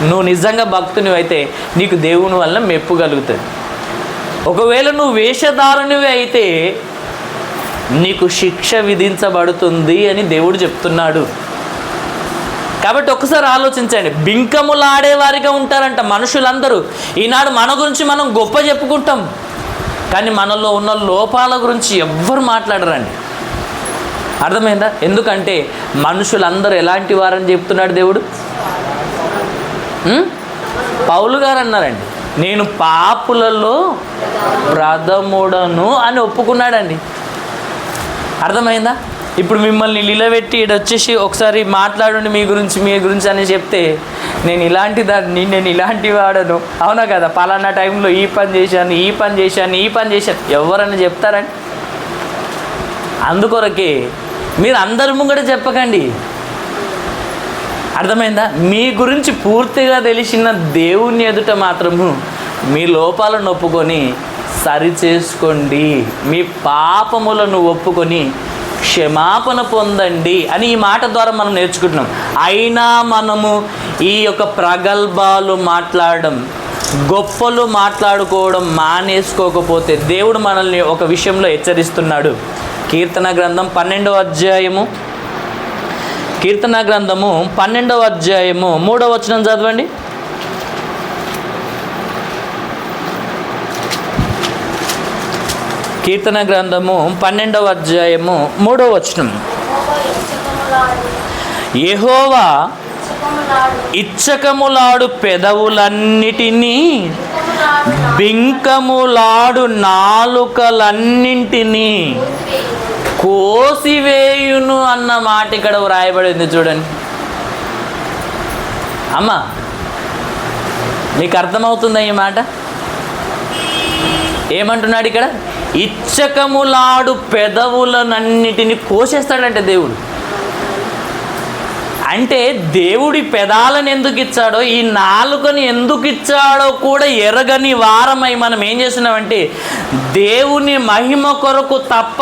నువ్వు నిజంగా భక్తునివైతే నీకు దేవుని వల్ల మెప్పు కలుగుతుంది. ఒకవేళ నువ్వు వేషధారునివి అయితే నీకు శిక్ష విధించబడుతుంది అని దేవుడు చెప్తున్నాడు. కాబట్టి ఒకసారి ఆలోచించండి. బింకములాడేవారిగా ఉంటారంట మనుషులందరూ. ఈనాడు మన గురించి మనం గొప్ప చెప్పుకుంటాం, కానీ మనలో ఉన్న లోపాల గురించి ఎవ్వరు మాట్లాడరండి. అర్థమైందా? ఎందుకంటే మనుషులందరూ ఎలాంటి వారని చెప్తున్నాడు దేవుడు. పౌలు గారు అన్నారండి, నేను పాపులలో ప్రథముడను అని ఒప్పుకున్నాడండి. అర్థమైందా? ఇప్పుడు మిమ్మల్ని నిలబెట్టి ఇక్కడ వచ్చేసి ఒకసారి మాట్లాడండి మీ గురించి అని చెప్తే నేను ఇలాంటి దాన్ని, నేను ఇలాంటి వాడను, అవునా కదా, పలానా టైంలో ఈ పని చేశాను ఎవరన్నా చెప్తారండి? అందుకొరకే మీరు అందరి ముంగట చెప్పకండి. అర్థమైందా? మీ గురించి పూర్తిగా తెలిసిన దేవుని ఎదుట మాత్రము మీ లోపాలను ఒప్పుకొని సరి చేసుకోండి, మీ పాపములను ఒప్పుకొని క్షమాపణ పొందండి అని ఈ మాట ద్వారా మనం నేర్చుకుంటున్నాం. అయినా మనము ఈ యొక్క ప్రగల్భాలు మాట్లాడడం, గొప్పలు మాట్లాడుకోవడం మానేసుకోకపోతే దేవుడు మనల్ని ఒక విషయంలో హెచ్చరిస్తున్నాడు. కీర్తన గ్రంథం 12వ అధ్యాయము, కీర్తన గ్రంథము 12వ అధ్యాయము 3వ వచనం చదవండి. కీర్తన గ్రంథము 12వ అధ్యాయము 3వ వచనం. యెహోవా ఇచ్చకములాడు పెదవులన్నిటినీ, బింకములాడు నాలుకలన్నింటినీ కోసివేయును అన్న మాట ఇక్కడ వ్రాయబడింది చూడండి. అమ్మా, మీకు అర్థమవుతుందా ఈ మాట? ఏమంటున్నాడు ఇక్కడ? ఇచ్చకములాడు పెదవులనన్నిటిని కోసేస్తాడంటే దేవుడు. అంటే దేవుడి పెదాలను ఎందుకు ఇచ్చాడో, ఈ నాలుకని ఎందుకు ఇచ్చాడో కూడా ఎరగని వారమై మనం ఏం చేస్తున్నామంటే దేవుని మహిమ కొరకు తప్ప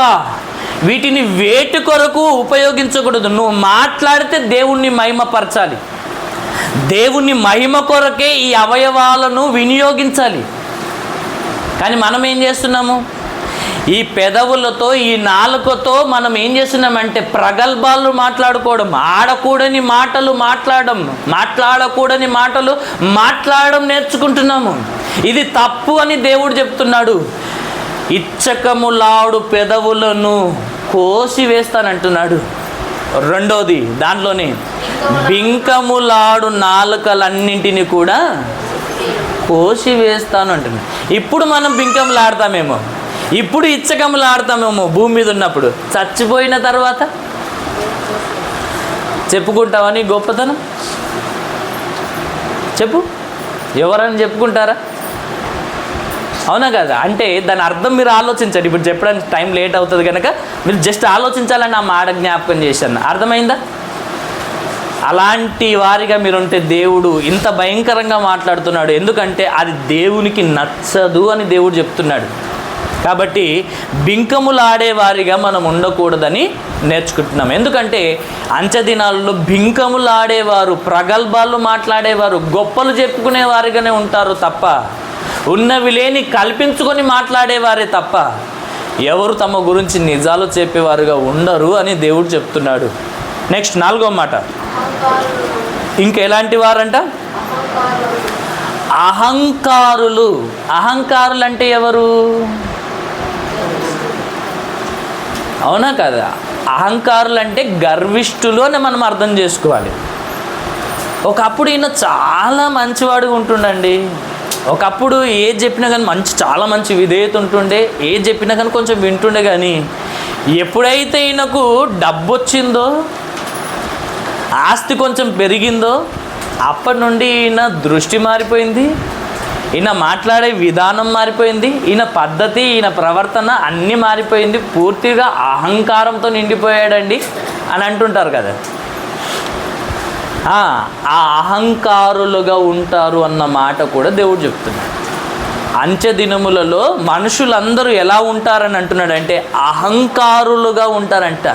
వీటిని వేటి కొరకు ఉపయోగించకూడదు. నువ్వు మాట్లాడితే దేవుణ్ణి మహిమపరచాలి, దేవుని మహిమ కొరకే ఈ అవయవాలను వినియోగించాలి. కానీ మనం ఏం చేస్తున్నాము? ఈ పెదవులతో, ఈ నాలుకతో మనం ఏం చేస్తున్నామంటే ప్రగల్భాలు మాట్లాడుకోవడం, ఆడకూడని మాటలు మాట్లాడకూడని మాటలు మాట్లాడడం నేర్చుకుంటున్నాము. ఇది తప్పు అని దేవుడు చెప్తున్నాడు. ఇచ్చకములాడు పెదవులను కోసి వేస్తానంటున్నాడు. రెండోది దాంట్లోనే బింకములాడు నాలుకలన్నింటినీ కూడా కోసి వేస్తాను అంటున్నాడు. ఇప్పుడు మనం బింకములు ఆడతామేమో, ఇప్పుడు ఇచ్చకములు ఆడతామేమో భూమి మీద ఉన్నప్పుడు. చచ్చిపోయిన తర్వాత చెప్పుకుంటావని గొప్పతనం? చెప్పు, ఎవరని చెప్పుకుంటారా? అవునా కదా? అంటే దాని అర్థం మీరు ఆలోచించండి. ఇప్పుడు చెప్పడానికి టైం లేట్ అవుతుంది కనుక మీరు జస్ట్ ఆలోచించాలని ఆ మాట జ్ఞాపకం చేశాను. అర్థమైందా? అలాంటి వారిగా మీరుంటే దేవుడు ఇంత భయంకరంగా మాట్లాడుతున్నాడు. ఎందుకంటే అది దేవునికి నచ్చదు అని దేవుడు చెప్తున్నాడు. కాబట్టి బింకములాడేవారిగా మనం ఉండకూడదని నేర్చుకుంటున్నాం. ఎందుకంటే అంచె దినాల్లో బింకములాడేవారు, ప్రగల్భాలు మాట్లాడేవారు, గొప్పలు చెప్పుకునేవారిగానే ఉంటారు తప్ప, ఉన్నవి లేని కల్పించుకొని మాట్లాడేవారే తప్ప ఎవరు తమ గురించి నిజాలు చెప్పేవారుగా ఉండరు అని దేవుడు చెప్తున్నాడు. నెక్స్ట్ 4వ మాట, ఇంకెలాంటి వారంట? అహంకారులు. అహంకారులు అంటే ఎవరు? అవునా కదా? అహంకారులు అంటే గర్విష్ఠులు అని మనం అర్థం చేసుకోవాలి. ఒకప్పుడు ఈయన చాలా మంచివాడుగా ఉంటుండండి. ఒకప్పుడు ఏది చెప్పినా కానీ చాలా మంచి విధేయత ఉంటుండే, ఏది చెప్పినా కానీ కొంచెం వింటుండే. కానీ ఎప్పుడైతే ఈయనకు డబ్బు వచ్చిందో, ఆస్తి కొంచెం పెరిగిందో, అప్పటి నుండి ఈయన దృష్టి మారిపోయింది, ఈయన మాట్లాడే విధానం మారిపోయింది, ఈయన పద్ధతి, ఈయన ప్రవర్తన అన్నీ మారిపోయింది. పూర్తిగా అహంకారంతో నిండిపోయాడండి అని అంటుంటారు కదా. ఆ అహంకారులుగా ఉంటారు అన్న మాట కూడా దేవుడు చెప్తున్నాడు. అంచె దినములలో మనుషులందరూ ఎలా ఉంటారని అంటున్నాడంటే అహంకారులుగా ఉంటారంట.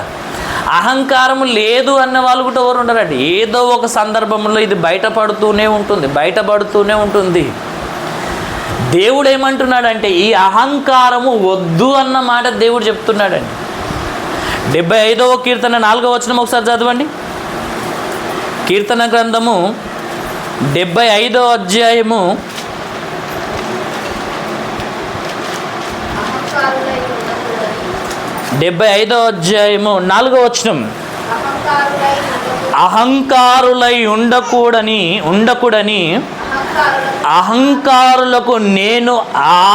అహంకారము లేదు అన్న వాళ్ళు కూడా ఎవరు ఉంటారంటే ఏదో ఒక సందర్భంలో ఇది బయటపడుతూనే ఉంటుంది. దేవుడు ఏమంటున్నాడంటే ఈ అహంకారము వద్దు అన్న మాట దేవుడు చెప్తున్నాడండి. 75వ కీర్తన 4వ వచనం ఒకసారి చదవండి. కీర్తన గ్రంథము 75వ అధ్యాయము 75వ అధ్యాయము 4వ వచనం. అహంకారులై ఉండకూడని అహంకారులకు నేను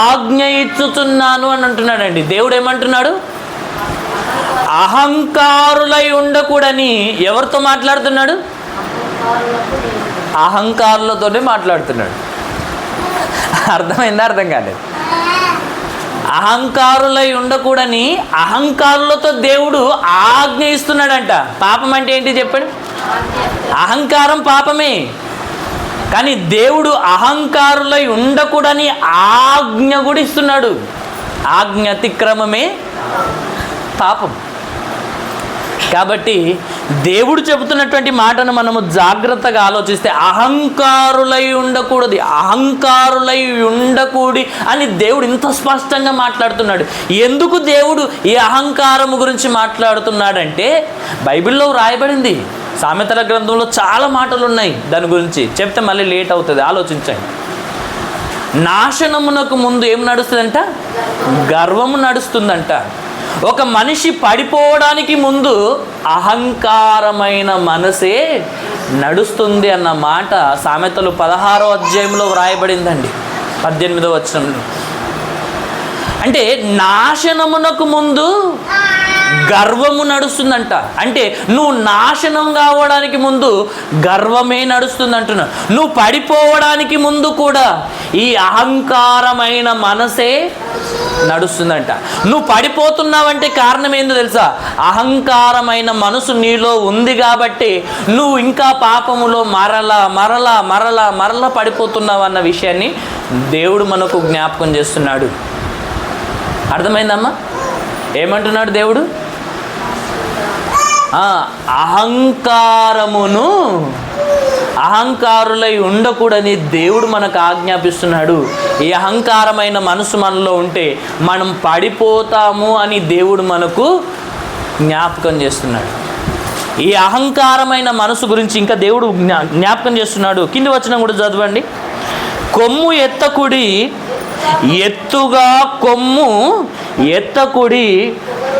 ఆజ్ఞ ఇచ్చుచున్నాను అని అంటున్నాడండి. దేవుడు ఏమంటున్నాడు? అహంకారులై ఉండకూడని. ఎవరితో మాట్లాడుతున్నాడు? అహంకారులతోనే మాట్లాడుతున్నాడు. అర్థమైందా? అర్థం కాలేదు. అహంకారులై ఉండకూడని అహంకారులతో దేవుడు ఆజ్ఞ ఇస్తున్నాడంట. పాపం అంటే ఏంటి చెప్పండి? అహంకారం పాపమే. కానీ దేవుడు అహంకారులై ఉండకూడని ఆజ్ఞ కూడా ఇస్తున్నాడు. ఆజ్ఞ అతిక్రమమే పాపం. కాబట్టి దేవుడు చెబుతున్నటువంటి మాటను మనము జాగ్రత్తగా ఆలోచిస్తే అహంకారులై ఉండకూడి అని దేవుడు ఇంత స్పష్టంగా మాట్లాడుతున్నాడు. ఎందుకు దేవుడు ఈ అహంకారము గురించి మాట్లాడుతున్నాడంటే బైబిల్లో రాయబడింది. సామెతల గ్రంథంలో చాలా మాటలు ఉన్నాయి దాని గురించి. చెప్తే మళ్ళీ లేట్ అవుతుంది, ఆలోచించండి. నాశనమునకు ముందు ఏం నడుస్తుందంట? గర్వము నడుస్తుందంట. ఒక మనిషి పడిపోవడానికి ముందు అహంకారమైన మనసే నడుస్తుంది అన్న మాట సామెతలు 16వ అధ్యాయంలో వ్రాయబడిందండి, 18వ వచనంలో. అంటే నాశనమునకు ముందు గర్వము నడుస్తుందంట. అంటే నువ్వు నాశనం కావడానికి ముందు గర్వమే నడుస్తుంది అంటున్నా. నువ్వు పడిపోవడానికి ముందు కూడా ఈ అహంకారమైన మనసే నడుస్తుందంట. నువ్వు పడిపోతున్నావంటే కారణం ఏందో తెలుసా? అహంకారమైన మనసు నీలో ఉంది కాబట్టి నువ్వు ఇంకా పాపములో మరలా మరలా మరలా మరలా పడిపోతున్నావు అన్న విషయాన్ని దేవుడు మనకు జ్ఞాపకం చేస్తున్నాడు. అర్థమైందమ్మా? ఏమంటున్నాడు దేవుడు? అహంకారులై ఉండకూడని దేవుడు మనకు ఆజ్ఞాపిస్తున్నాడు. ఈ అహంకారమైన మనసు మనలో ఉంటే మనం పడిపోతాము అని దేవుడు మనకు జ్ఞాపకం చేస్తున్నాడు. ఈ అహంకారమైన మనసు గురించి ఇంకా దేవుడు జ్ఞాపకం చేస్తున్నాడు. కింది వచనం కూడా చదవండి. కొమ్ము ఎత్తకుడి, ఎత్తుగా కొమ్ము ఎత్తకుడి,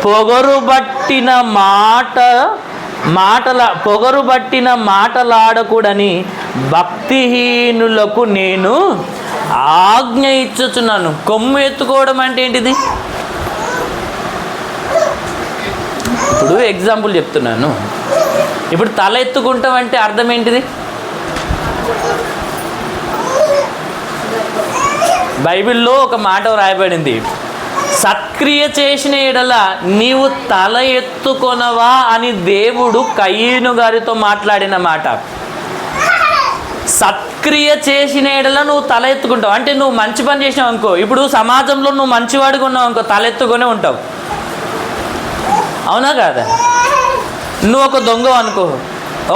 పొగరుబట్టిన మాటలాడకూడని భక్తిహీనులకు నేను ఆజ్ఞ ఇచ్చుచున్నాను. కొమ్ము ఎత్తుకోవడం అంటే ఏంటిది? ఇప్పుడు ఎగ్జాంపుల్ చెప్తున్నాను. ఇప్పుడు తల ఎత్తుకుంటాం అంటే అర్థం ఏంటిది? బైబిల్లో ఒక మాట రాయబడింది, సత్క్రియ చేసిన ఎడల నీవు తల ఎత్తుకొనవా అని దేవుడు కయీను గారితో మాట్లాడిన మాట. సత్క్రియ చేసిన ఎడల నువ్వు తల ఎత్తుకుంటావు అంటే నువ్వు మంచి పని చేసినావు అనుకో, ఇప్పుడు సమాజంలో నువ్వు మంచివాడిగా ఉన్నావు అనుకో, తల ఎత్తుకొనే ఉంటావు. అవునా కాదా? నువ్వు ఒక దొంగ అనుకో,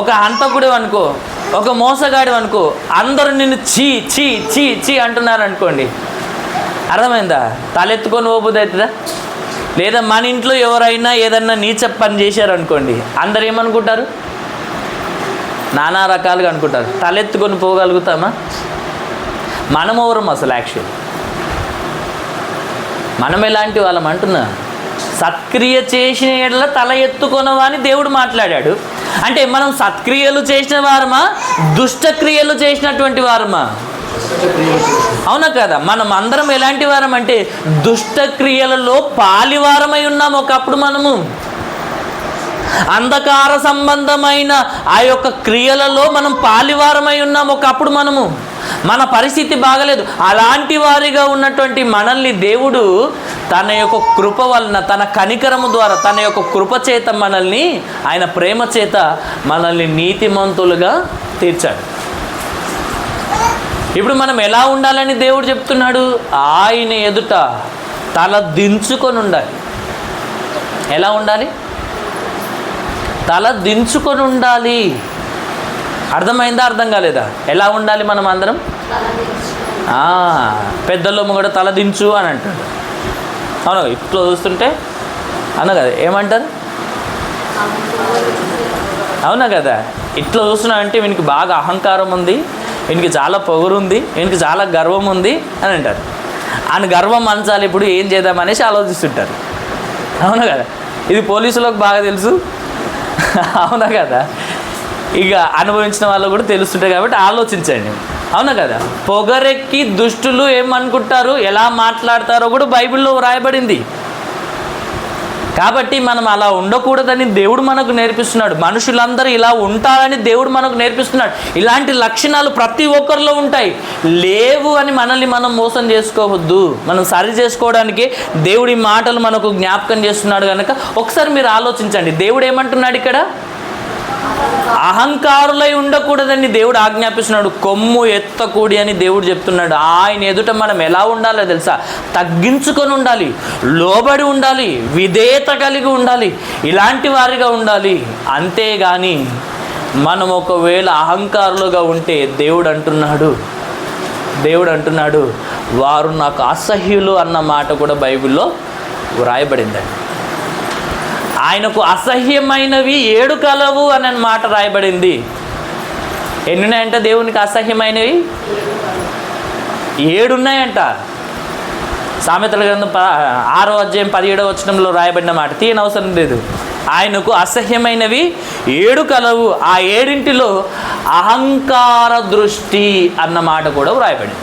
ఒక హంతకుడు అనుకో, ఒక మోసగాడు అనుకో, అందరూ నిన్ను చీ చీ చీ చీ అంటున్నారు అనుకోండి, అర్థమైందా? తలెత్తుకొని పోబుద్ది అవుతుందా? లేదా మన ఇంట్లో ఎవరైనా ఏదన్నా నీచ పని చేశారనుకోండి, అందరు ఏమనుకుంటారు? నానా రకాలుగా అనుకుంటారు. తలెత్తుకొని పోగలుగుతామా? మనం ఎవరం అసలు? యాక్చువల్ మనం ఎలాంటి వాళ్ళం అంటున్నా? సత్క్రియ చేసిన ఎడల తల ఎత్తుకొనవా అని దేవుడు మాట్లాడాడు. అంటే మనం సత్క్రియలు చేసిన వారమా, దుష్టక్రియలు చేసినటువంటి వారమా? అవునా కదా? మనం అందరం ఎలాంటి వారం అంటే దుష్టక్రియలలో పాలివారమై ఉన్నాము. ఒకప్పుడు మనము అంధకార సంబంధమైన ఆ యొక్క క్రియలలో మనం పాలివారమై ఉన్నాము. ఒకప్పుడు మనము మన పరిస్థితి బాగలేదు. అలాంటి వారిగా ఉన్నటువంటి మనల్ని దేవుడు తన యొక్క కృప వలన, తన కనికరము ద్వారా, తన యొక్క కృప చేత మనల్ని, ఆయన ప్రేమ చేత మనల్ని నీతిమంతులుగా తీర్చాడు. ఇప్పుడు మనం ఎలా ఉండాలని దేవుడు చెప్తున్నాడు? ఆయన ఎదుట తల దించుకొని ఉండాలి. ఎలా ఉండాలి? తల దించుకొని ఉండాలి. అర్థమైందా? అర్థం కాలేదా? ఎలా ఉండాలి మనం అందరం? పెద్దలు కూడా తల దించు అని అంటాడు. అవును, ఇట్లా చూస్తుంటే అవునా కదా? ఏమంటారు? అవునా కదా? ఇట్లా చూస్తున్నా అంటే వీనికి బాగా అహంకారం ఉంది, వీనికి చాలా పొగరు ఉంది, వీనికి చాలా గర్వం ఉంది అని అంటారు. ఆయన గర్వం మంచాలి ఇప్పుడు ఏం చేద్దామనేసి ఆలోచిస్తుంటారు. అవునా కదా? ఇది పోలీసులకు బాగా తెలుసు. అవునా కదా? ఇక అనుభవించిన వాళ్ళు కూడా తెలుస్తుంటాయి కాబట్టి ఆలోచించండి. అవునా కదా? పొగరెక్కి దుష్టులు ఏమనుకుంటారు, ఎలా మాట్లాడతారో కూడా బైబిల్లో రాయబడింది. కాబట్టి మనం అలా ఉండకూడదని దేవుడు మనకు నేర్పిస్తున్నాడు. మనుషులందరూ ఇలా ఉంటారని దేవుడు మనకు నేర్పిస్తున్నాడు. ఇలాంటి లక్షణాలు ప్రతి ఒక్కరిలో ఉంటాయి. లేవు అని మనల్ని మనం మోసం చేసుకోవద్దు. మనం సరి చేసుకోవడానికి దేవుడి మాటలు మనకు జ్ఞాపకం చేస్తున్నాడు కనుక ఒకసారి మీరు ఆలోచించండి. దేవుడు ఏమంటున్నాడు ఇక్కడ? అహంకారులై ఉండకూడదని దేవుడు ఆజ్ఞాపిస్తున్నాడు. కొమ్ము ఎత్తకూడి అని దేవుడు చెప్తున్నాడు. ఆయన ఎదుట మనం ఎలా ఉండాలో తెలుసా? తగ్గించుకొని ఉండాలి, లోబడి ఉండాలి, విధేయత కలిగి ఉండాలి, ఇలాంటి వారిగా ఉండాలి. అంతేగాని మనం ఒకవేళ అహంకారులుగా ఉంటే దేవుడు అంటున్నాడు వారు నాకు అసహ్యులు అన్న మాట కూడా బైబిల్లో వ్రాయబడిందండి. ఆయనకు అసహ్యమైనవి 7 కలవు అనే మాట రాయబడింది. ఎన్ని ఉన్నాయంట దేవునికి అసహ్యమైనవి? 7 ఉన్నాయంట. సామెతల గ్రంథం 6వ అధ్యాయం 17వ వచనంలో రాయబడిన మాట తీయనవసరం లేదు. ఆయనకు అసహ్యమైనవి 7 కలవు. ఆ 7ంటిలో అహంకార దృష్టి అన్న మాట కూడా వ్రాయబడింది.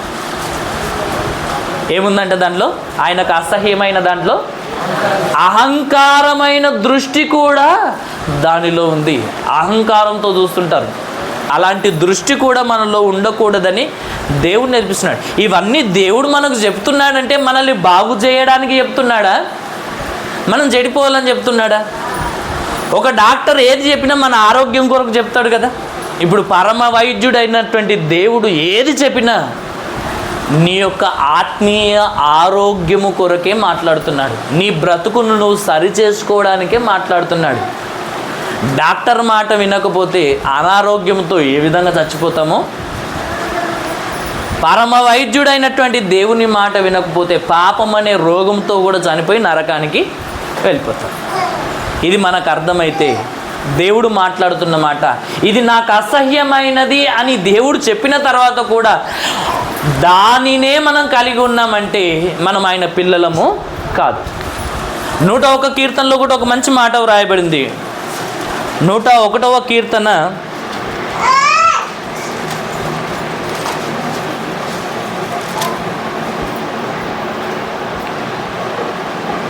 ఏముందంటే దాంట్లో? ఆయనకు అసహ్యమైన దాంట్లో అహంకారమైన దృష్టి కూడా దానిలో ఉంది. అహంకారంతో చూస్తుంటారు. అలాంటి దృష్టి కూడా మనలో ఉండకూడదని దేవుడు నేర్పిస్తున్నాడు. ఇవన్నీ దేవుడు మనకు చెప్తున్నాడంటే మనల్ని బాగు చేయడానికి చెప్తున్నాడా, మనం చెడిపోవాలని చెప్తున్నాడా? ఒక డాక్టర్ ఏది చెప్పినా మన ఆరోగ్యం కొరకు చెప్తాడు కదా. ఇప్పుడు పరమ వైద్యుడైనటువంటి దేవుడు ఏది చెప్పినా నీ యొక్క ఆత్మీయ ఆరోగ్యము కొరకే మాట్లాడుతున్నాడు. నీ బ్రతుకును నువ్వు సరి చేసుకోవడానికే మాట్లాడుతున్నాడు. డాక్టర్ మాట వినకపోతే అనారోగ్యంతో ఏ విధంగా చచ్చిపోతామో, పరమ వైద్యుడైనటువంటి దేవుని మాట వినకపోతే పాపం అనే రోగంతో కూడా చనిపోయి నరకానికి వెళ్ళిపోతాం. ఇది మనకు అర్థమైతే దేవుడు మాట్లాడుతున్న మాట ఇది నాకు అసహ్యమైనది అని దేవుడు చెప్పిన తర్వాత కూడా దానినే మనం కలిగి ఉన్నామంటే మనం ఆయన పిల్లలము కాదు. 101 కీర్తనలో కూడా ఒక మంచి మాట వ్రాయబడింది. 101వ కీర్తన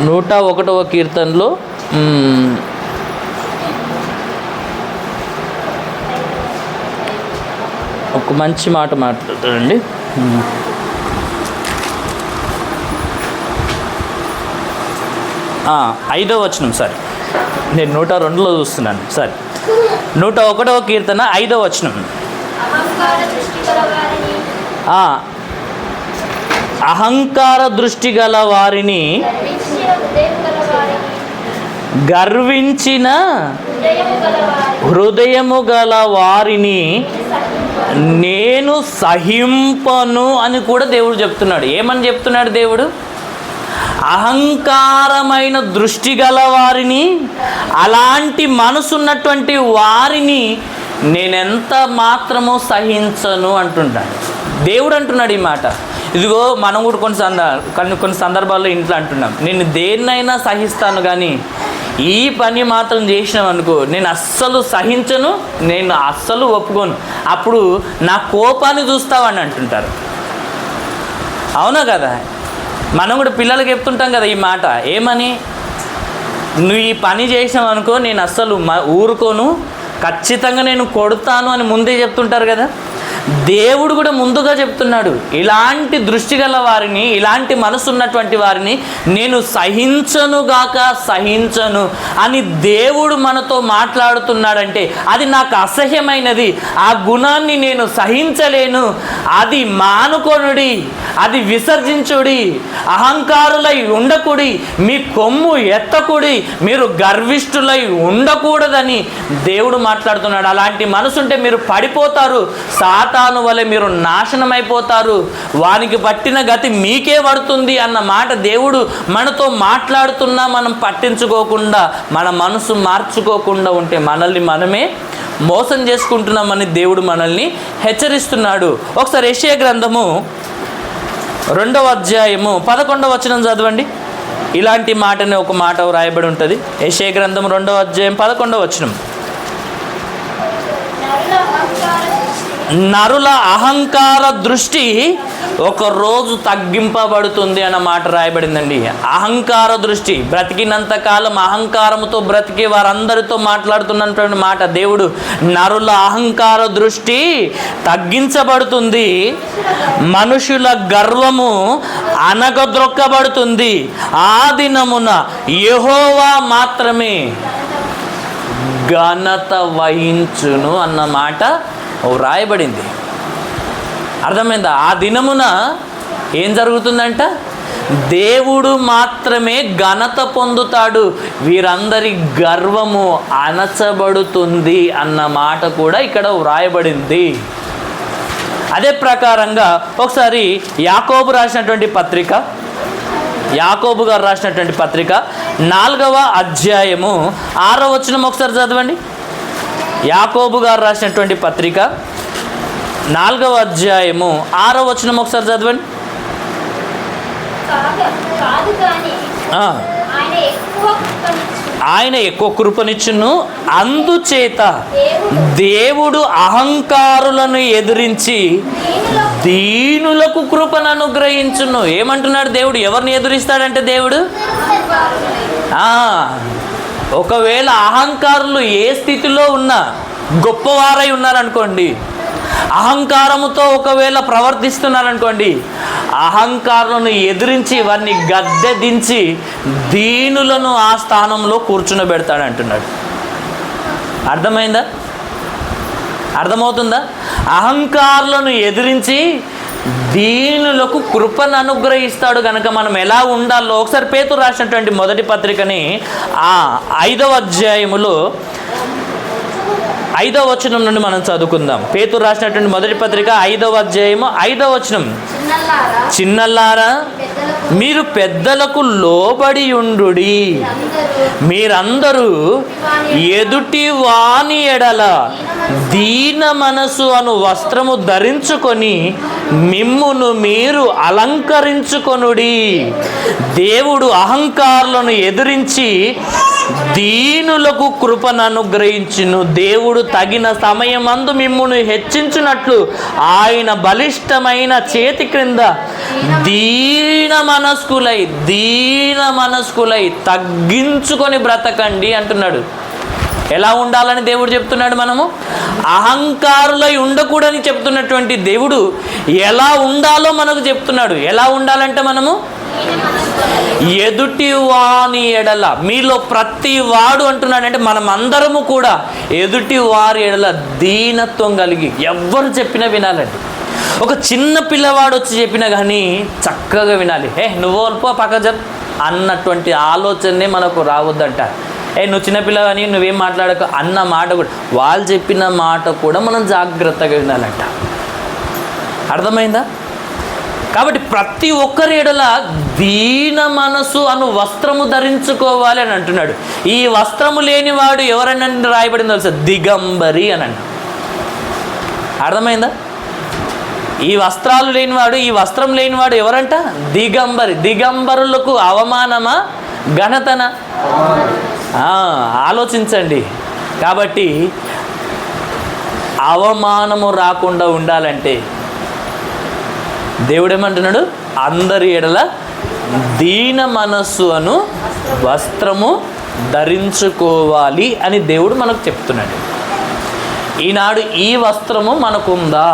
101వ కీర్తనలో ఒక మంచి మాట మాట్లాడతాడండి. 5వ వచనం. సరే, నేను 102లో చూస్తున్నాను. సరే, 101వ కీర్తన 5వ వచనం. అహంకార దృష్టి గల వారిని, గర్వించిన హృదయము గల వారిని నేను సహింపను అని కూడా దేవుడు చెప్తున్నాడు. ఏమని చెప్తున్నాడు దేవుడు? అహంకారమైన దృష్టి గల వారిని, అలాంటి మనసున్నటువంటి వారిని నేనెంత మాత్రమో సహించను అంటున్నాడు దేవుడు. అంటున్నాడు ఈ మాట. ఇదిగో మనం కూడా కొన్ని సందర్భాల్లో ఇంట్లో అంటున్నాం, నేను దేన్నైనా సహిస్తాను కానీ ఈ పని మాత్రం చేసినాం అనుకో నేను అస్సలు సహించను, నేను అస్సలు ఒప్పుకోను, అప్పుడు నా కోపాన్ని చూస్తావని అంటుంటారు. అవునా కదా? మనం కూడా పిల్లలకి చెప్తుంటాం కదా ఈ మాట. ఏమని? నువ్వు ఈ పని చేసినావు అనుకో నేను అస్సలు ఊరుకోను, ఖచ్చితంగా నేను కొడతాను అని ముందే చెప్తుంటారు కదా. దేవుడు కూడా ముందుగా చెప్తున్నాడు, ఇలాంటి దృష్టి గల వారిని, ఇలాంటి మనసు ఉన్నటువంటి వారిని నేను సహించనుగాక సహించను అని దేవుడు మనతో మాట్లాడుతున్నాడంటే అది నాకు అసహ్యమైనది, ఆ గుణాన్ని నేను సహించలేను, అది మానుకొనుడి, అది విసర్జించుడి, అహంకారులై ఉండకుడి, మీ కొమ్ము ఎత్తకుడి, మీరు గర్విష్ఠులై ఉండకూడదని దేవుడు మాట్లాడుతున్నాడు. అలాంటి మనసుంటే మీరు పడిపోతారు, సాతాను వలె మీరు నాశనం అయిపోతారు, వానికి పట్టిన గతి మీకే పడుతుంది అన్న మాట దేవుడు మనతో మాట్లాడుతున్నా మనం పట్టించుకోకుండా మన మనసు మార్చుకోకుండా ఉంటే మనల్ని మనమే మోసం చేసుకుంటున్నామని దేవుడు మనల్ని హెచ్చరిస్తున్నాడు. ఒకసారి యెషయా గ్రంథము 2వ అధ్యాయము 11వ వచనం చదవండి. ఇలాంటి మాటనే ఒక మాట వ్రాయబడి ఉంటుంది. యెషయా గ్రంథం 2వ అధ్యాయం 11వ వచనం. నరుల అహంకార దృష్టి ఒక రోజు తగ్గింపబడుతుంది అన్న మాట రాయబడిందండి. అహంకార దృష్టి, బ్రతికినంత కాలం అహంకారంతో బ్రతికి వారందరితో మాట్లాడుతున్నటువంటి మాట దేవుడు. నరుల అహంకార దృష్టి తగ్గించబడుతుంది, మనుషుల గర్వము అనగద్రొక్కబడుతుంది, ఆ దినమున యెహోవా మాత్రమే ఘనత వహించును అన్న మాట రాయబడింది. అర్థమైందా? ఆ దినమున ఏం జరుగుతుందంట? దేవుడు మాత్రమే ఘనత పొందుతాడు, వీరందరి గర్వము అణచబడుతుంది అన్న మాట కూడా ఇక్కడ వ్రాయబడింది. అదే ప్రకారంగా ఒకసారి యాకోబు రాసినటువంటి పత్రిక, యాకోబు గారు రాసినటువంటి పత్రిక 4వ అధ్యాయము 6వ వచనం ఒకసారి చదవండి. యాకోబు గారు రాసినటువంటి పత్రిక 4వ అధ్యాయము 6వ వచనం ఒకసారి చదవండి. ఆయన ఎక్కువ కృపనిచ్చును, అందుచేత దేవుడు అహంకారులను ఎదిరించి దీనులకు కృపను అనుగ్రహించును. ఏమంటున్నాడు దేవుడు? ఎవరిని ఎదురిస్తాడంటే దేవుడు ఒకవేళ అహంకారులు ఏ స్థితిలో ఉన్నా, గొప్పవారై ఉన్నారనుకోండి, అహంకారముతో ఒకవేళ ప్రవర్తిస్తున్నారనుకోండి, అహంకారులను ఎదిరించి వారిని గద్దె దించి దీనులను ఆ స్థానంలో కూర్చునబెడతాడు అంటున్నాడు. అర్థమైందా? అర్థమవుతుందా? అహంకారులను ఎదిరించి దీనులకు కృపను అనుగ్రహిస్తాడు. కనుక మనం ఎలా ఉండాలో ఒకసారి పేతురు రాసినటువంటి మొదటి పత్రికని 5వ అధ్యాయములో 5వ వచనం నుండి మనం చదువుకుందాం. పేతురు రాసినటువంటి మొదటి పత్రిక 5వ అధ్యాయము 5వ వచనం. చిన్నల్లారా, మీరు పెద్దలకు లోబడి ఉండుడి, మీరందరూ ఎదుటి వాని ఎడల దీన మనసు అను వస్త్రము ధరించుకొని మిమ్మును మీరు అలంకరించుకొనుడి. దేవుడు అహంకారులను ఎదిరించి దీనులకు కృపను అనుగ్రహించును. దేవుడు తగిన సమయమందు మిమ్మును హెచ్చించునట్లు ఆయన బలిష్టమైన చేతి క్రింద దీన మనస్కులై తగ్గించుకొని బ్రతకండి అంటున్నాడు. ఎలా ఉండాలని దేవుడు చెప్తున్నాడు? మనము అహంకారులై ఉండకూడదని చెప్తున్నటువంటి దేవుడు ఎలా ఉండాలో మనకు చెప్తున్నాడు. ఎలా ఉండాలంటే మనము ఎదుటి వాని ఎడల, మీలో ప్రతి వాడు అంటున్నాడంటే మనం అందరము కూడా ఎదుటి వారి ఎడల దీనత్వం కలిగి ఎవ్వరు చెప్పినా వినాలండి. ఒక చిన్న పిల్లవాడు వచ్చి చెప్పినా కానీ చక్కగా వినాలి. నువ్వు పో పక్క జప్ అన్నటువంటి ఆలోచనే మనకు రావద్దంట. నువ్వు చిన్నపిల్ల కానీ నువ్వేం మాట్లాడక అన్న మాట కూడా, వాళ్ళు చెప్పిన మాట కూడా మనం జాగ్రత్తగా వినాలంట. అర్థమైందా? కాబట్టి ప్రతి ఒక్కరి ఎడల దీన మనసు అను వస్త్రము ధరించుకోవాలి అని అంటున్నాడు. ఈ వస్త్రము లేనివాడు ఎవరన్నా రాయబడింది తెలుసా? దిగంబరి అని అంట. అర్థమైందా? ఈ వస్త్రాలు లేనివాడు, ఈ వస్త్రం లేనివాడు ఎవరంట? దిగంబరి. దిగంబరులకు అవమానమా ఘనతన? ఆలోచించండి. కాబట్టి అవమానము రాకుండా ఉండాలంటే దేవుడు ఏమంటున్నాడు? అందరి ఎడల దీన మనస్సు అను వస్త్రము ధరించుకోవాలి అని దేవుడు మనకు చెప్తున్నాడు. ఈనాడు ఈ వస్త్రము మనకుందా?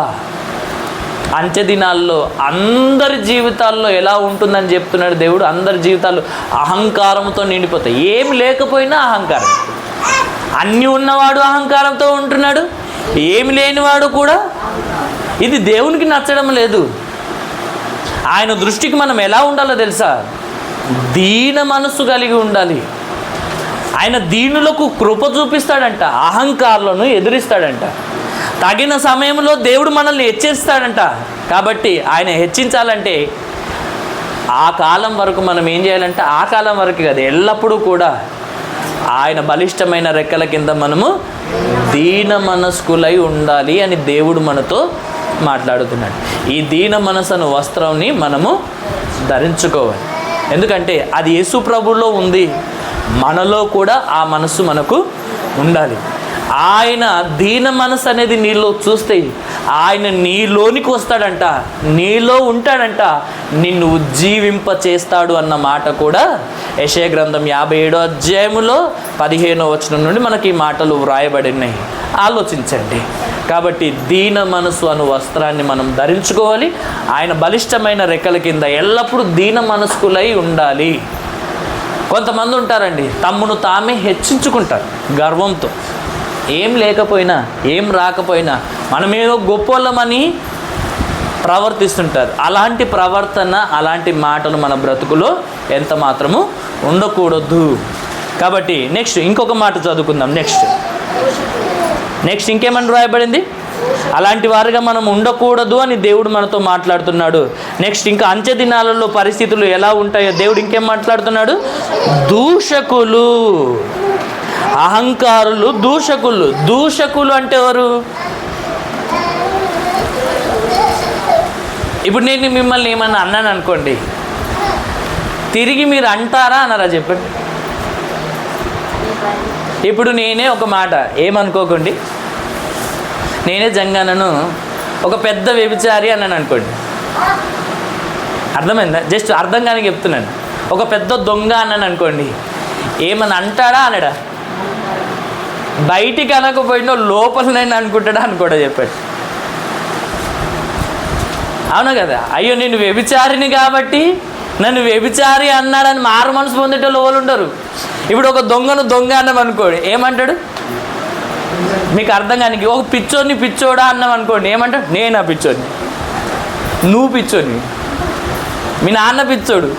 అంత్య దినాల్లో అందరి జీవితాల్లో ఎలా ఉంటుందని చెప్తున్నాడు దేవుడు. అందరి జీవితాలు అహంకారంతో నిండిపోతాయి. ఏం లేకపోయినా అహంకారం. అన్నీ ఉన్నవాడు అహంకారంతో ఉంటున్నాడు, ఏమి లేనివాడు కూడా. ఇది దేవునికి నచ్చడం లేదు. ఆయన దృష్టికి మనం ఎలా ఉండాలో తెలుసా? దీన మనస్సు కలిగి ఉండాలి. ఆయన దీనులకు కృప చూపిస్తాడంట, అహంకారులను ఎదిరిస్తాడంట. తగిన సమయంలో దేవుడు మనల్ని హెచ్చరిస్తాడంట. కాబట్టి ఆయన హెచ్చించాలంటే ఆ కాలం వరకు మనం ఏం చేయాలంటే, ఆ కాలం వరకు కాదు, ఎల్లప్పుడూ కూడా ఆయన బలిష్టమైన రెక్కల కింద మనము దీన మనస్కులై ఉండాలి అని దేవుడు మనతో మాట్లాడుతున్నాడు. ఈ దీన మనసును వస్త్రాన్ని మనము ధరించుకోవాలి. ఎందుకంటే అది యేసు ప్రభువులో ఉంది, మనలో కూడా ఆ మనసు మనకు ఉండాలి. ఆయన దీన మనసు అనేది నీలో చూస్తే ఆయన నీలోనికి వస్తాడంట, నీలో ఉంటాడంట, నిన్ను ఉజ్జీవింప చేస్తాడు అన్న మాట కూడా యెషయా గ్రంథం 57వ అధ్యాయములో 15వ వచనం నుండి మనకి ఈ మాటలు వ్రాయబడినాయి. ఆలోచించండి. కాబట్టి దీన మనసు అను వస్త్రాన్ని మనం ధరించుకోవాలి. ఆయన బలిష్టమైన రెక్కల కింద ఎల్లప్పుడూ దీన మనస్కులై ఉండాలి. కొంతమంది ఉంటారండి, తమ్మును తామే హెచ్చించుకుంటారు గర్వంతో. ఏం లేకపోయినా, ఏం రాకపోయినా మనమేదో గొప్పోళ్ళమని ప్రవర్తిస్తుంటారు. అలాంటి ప్రవర్తన, అలాంటి మాటలు మన బ్రతుకులో ఎంత మాత్రము ఉండకూడదు. కాబట్టి నెక్స్ట్ ఇంకొక మాట చదువుకుందాం. నెక్స్ట్ ఇంకేమని రాయబడింది? అలాంటి వారుగా మనం ఉండకూడదు అని దేవుడు మనతో మాట్లాడుతున్నాడు. నెక్స్ట్ ఇంకా అంత్య దినాలలో పరిస్థితులు ఎలా ఉంటాయో దేవుడు ఇంకేం మాట్లాడుతున్నాడు? దూషకులు, అహంకారులు, దూషకులు. దూషకులు అంటే ఎవరు? ఇప్పుడు నేను మిమ్మల్ని ఏమన్నా అన్నాను అనుకోండి, తిరిగి మీరు అంటారా అన్నారా? చెప్పండి. ఇప్పుడు నేనే ఒక మాట, ఏమనుకోకండి, నేనే జంగానను ఒక పెద్ద వ్యభిచారి అన్నాను అనుకోండి, అర్థమైందా? జస్ట్ అర్థం కానీ చెప్తున్నాను. ఒక పెద్ద దొంగ అన్నాను అనుకోండి, ఏమన్నా అంటాడా అనడా? బయటికి అనకపోయినా లోపలనైనా అనుకుంటాడా అని కూడా చెప్పాడు. అవును కదా? అయ్యో నేను వ్యభిచారిని కాబట్టి నన్ను వ్యభిచారి అన్నాడని మారు మనసు పొందేటోళ్ళు ఎవరు ఉండరు. ఇప్పుడు ఒక దొంగను దొంగ అన్నాం అనుకోండి, ఏమంటాడు? మీకు అర్థం కాని. ఒక పిచ్చోడిని పిచ్చోడా అన్నాం అనుకోండి, ఏమంటాడు? నేనా పిచ్చోడిని, నువ్వు పిచ్చోడిని, మీ నాన్న పిచ్చోడు,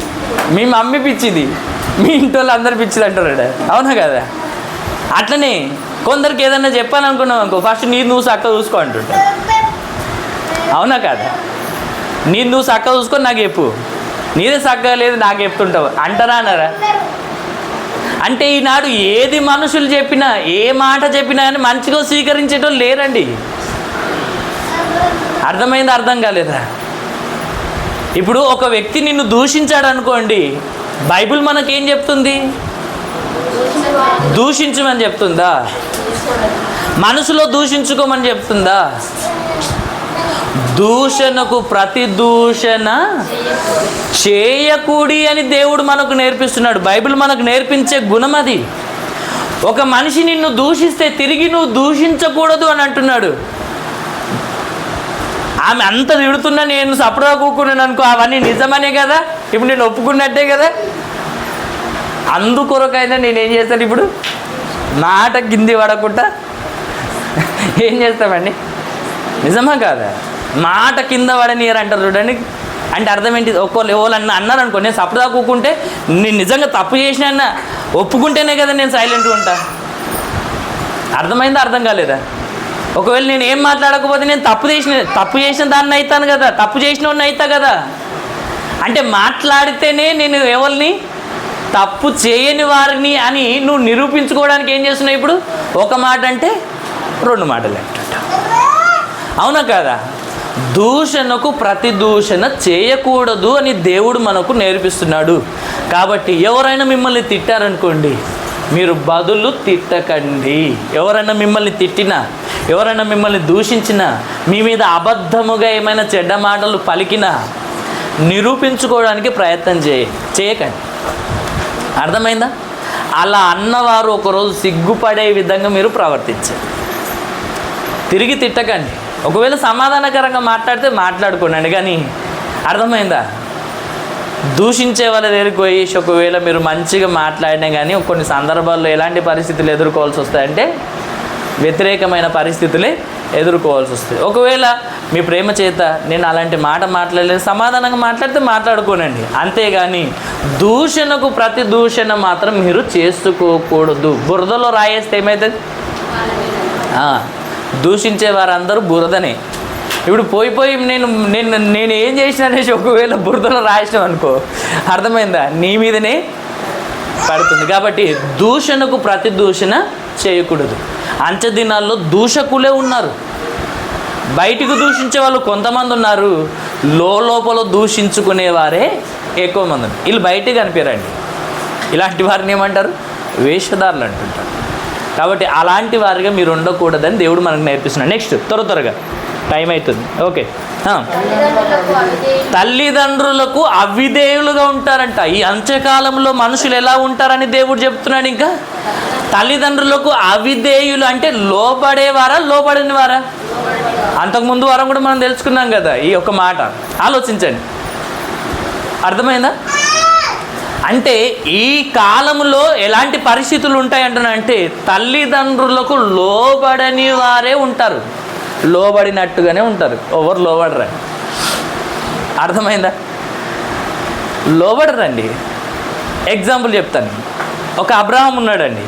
మీ మమ్మీ పిచ్చిది, మీ ఇంటి వాళ్ళు అందరు పిచ్చిది అంటారు. అవునా కదా? అట్లనే కొందరికి ఏదన్నా చెప్పాలనుకున్నావు అనుకో, ఫస్ట్ నువ్వు చక్కగా చూసుకో అంటుంటా. అవునా కదా? నువ్వు చక్కగా చూసుకొని నాకు చెప్పు, నీదే చక్కగా లేదు నాకు చెప్తుంటావు అంటారా అన్నారా? అంటే ఈనాడు ఏది మనుషులు చెప్పినా, ఏ మాట చెప్పినా కానీ మంచిగా స్వీకరించేటోళ్ళు లేరండి. అర్థమైంది? అర్థం కాలేదా? ఇప్పుడు ఒక వ్యక్తి నిన్ను దూషించాడు అనుకోండి, బైబిల్ మనకేం చెప్తుంది? దూషించమని చెప్తుందా? మనసులో దూషించుకోమని చెప్తుందా? దూషణకు ప్రతి దూషణ చేయకూడి అని దేవుడు మనకు నేర్పిస్తున్నాడు. బైబిల్ మనకు నేర్పించే గుణం అది. ఒక మనిషి నిన్ను దూషిస్తే తిరిగి నువ్వు దూషించకూడదు అని అంటున్నాడు. ఆమె అంత తిడుతున్నా నేను సపడా కూకున్నాను అనుకో, అవన్నీ నిజమనే కదా, ఇప్పుడు నేను ఒప్పుకున్నట్టే కదా. అందుకొరకైనా నేనేం చేస్తాను? ఇప్పుడు మాట కింది పడకుండా ఏం చేస్తామండి? నిజమా కాదా? మాట కింద పడనీయరు అంటారు చూడండి. అంటే అర్థం ఏంటి? ఎవరన్నా అన్నారు అనుకో, నేను సపడా కూకుంటే నేను నిజంగా తప్పు చేసినా ఒప్పుకుంటేనే కదా నేను సైలెంట్గా ఉంటా. అర్థమైందా? అర్థం కాలేదా? ఒకవేళ నేను ఏం మాట్లాడకపోతే నేను తప్పు చేసిన దాన్ని అవుతాను కదా, తప్పు చేసిన వాడిని అవుతా కదా. అంటే మాట్లాడితేనే నేను ఎవరిని తప్పు చేయని వారిని అని నువ్వు నిరూపించుకోవడానికి ఏం చేస్తున్నావు? ఇప్పుడు ఒక మాట అంటే రెండు మాటలు అంటుంటా. అవునా కాదా? దూషణకు ప్రతి దూషణ చేయకూడదు అని దేవుడు మనకు నేర్పిస్తున్నాడు. కాబట్టి ఎవరైనా మిమ్మల్ని తిట్టారనుకోండి, మీరు బదులు తిట్టకండి. ఎవరైనా మిమ్మల్ని తిట్టినా, ఎవరైనా మిమ్మల్ని దూషించినా, మీ మీద అబద్ధముగా ఏమైనా చెడ్డ మాటలు పలికినా నిరూపించుకోవడానికి ప్రయత్నం చేయకండి. అర్థమైందా? అలా అన్నవారు ఒకరోజు సిగ్గుపడే విధంగా మీరు ప్రవర్తించండి. తిరిగి తిట్టకండి. ఒకవేళ సమాధానకరంగా మాట్లాడితే మాట్లాడుకోండి, కానీ అర్థమైందా? దూషించే వాళ్ళ దగ్గరికి పోయేసి ఒకవేళ మీరు మంచిగా మాట్లాడినా కానీ కొన్ని సందర్భాల్లో ఎలాంటి పరిస్థితులు ఎదుర్కోవాల్సి వస్తాయంటే వ్యతిరేకమైన పరిస్థితులే ఎదుర్కోవాల్సి వస్తుంది. ఒకవేళ మీ ప్రేమ చేత నేను అలాంటి మాట మాట్లాడలేదు, సమాధానంగా మాట్లాడితే మాట్లాడుకోనండి, అంతేగాని దూషణకు ప్రతి దూషణ మాత్రం మీరు చేసుకోకూడదు. బురదలో రాయేస్తే ఏమవుతుంది? దూషించే వారందరూ బురదనే. ఇప్పుడు పోయి నేను ఏం చేసిన అనేసి ఒకవేళ బురదలో రాసినాం అనుకో, అర్థమైందా? నీ మీదనే పడుతుంది. కాబట్టి దూషణకు ప్రతి దూషణ చేయకూడదు. అంచె దినాల్లో దూషకులే ఉన్నారు. బయటికి దూషించే వాళ్ళు కొంతమంది ఉన్నారు, లోపల దూషించుకునేవారే ఎక్కువ మంది ఉన్నారు. వీళ్ళు బయటికి కనిపించరండి. ఇలాంటి వారిని ఏమంటారు? వేషధారులు అంటుంటారు. కాబట్టి అలాంటి వారిగా మీరు ఉండకూడదని దేవుడు మనకు నేర్పిస్తున్నాడు. నెక్స్ట్ త్వరగా టైం అవుతుంది. ఓకే, తల్లిదండ్రులకు అవిధేయులుగా ఉంటారంట. ఈ అంత్యకాలంలో మనుషులు ఎలా ఉంటారని దేవుడు చెప్తున్నాడు. ఇంకా తల్లిదండ్రులకు అవిధేయులు అంటే లోపడేవారా, లోపడిన వారా? అంతకుముందు వారం కూడా మనం తెలుసుకున్నాం కదా ఈ ఒక్క మాట. ఆలోచించండి, అర్థమైందా? అంటే ఈ కాలంలో ఎలాంటి పరిస్థితులు ఉంటాయంటే తల్లిదండ్రులకు లోబడని వారే ఉంటారు, లోబడినట్టుగానే ఉంటారు. ఎవరు లోబడరా? అర్థమైందా? లోబడరండి. ఎగ్జాంపుల్ చెప్తాను. ఒక అబ్రహాం ఉన్నాడండి.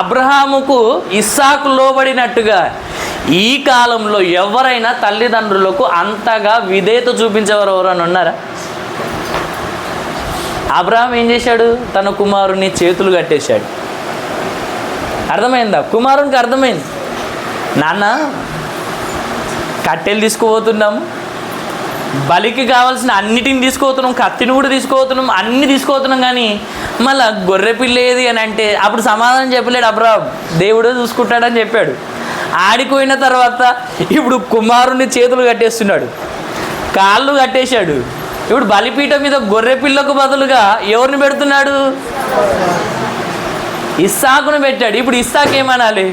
అబ్రహాముకు ఇస్సాకు లోబడినట్టుగా ఈ కాలంలో ఎవరైనా తల్లిదండ్రులకు అంతగా విధేయత చూపించేవారు ఎవరైనా ఉన్నారా? అబ్రహాం ఏం చేశాడు? తన కుమారుని చేతులు కట్టేశాడు. అర్థమైందా? కుమారునికి అర్థమైంది, నాన్న కట్టెలు తీసుకుపోతున్నాము, బలికి కావాల్సిన అన్నిటిని తీసుకుపోతున్నాం, కత్తిని కూడా తీసుకుపోతున్నాం, అన్నీ తీసుకుపోతున్నాం, కానీ మళ్ళీ గొర్రె పిల్ల ఏది అని అంటే అప్పుడు సమాధానం చెప్పలేడు అబ్రహాం. దేవుడే చూసుకుంటాడని చెప్పాడు. ఆడిపోయిన తర్వాత ఇప్పుడు కుమారుని చేతులు కట్టేస్తున్నాడు, కాళ్ళు కట్టేశాడు. ఇప్పుడు బలిపీఠం మీద గొర్రె పిల్లకు బదులుగా ఎవరిని పెడుతున్నాడు? ఇస్సాకును పెట్టాడు. ఇప్పుడు ఇస్సాకు ఏమనాలి?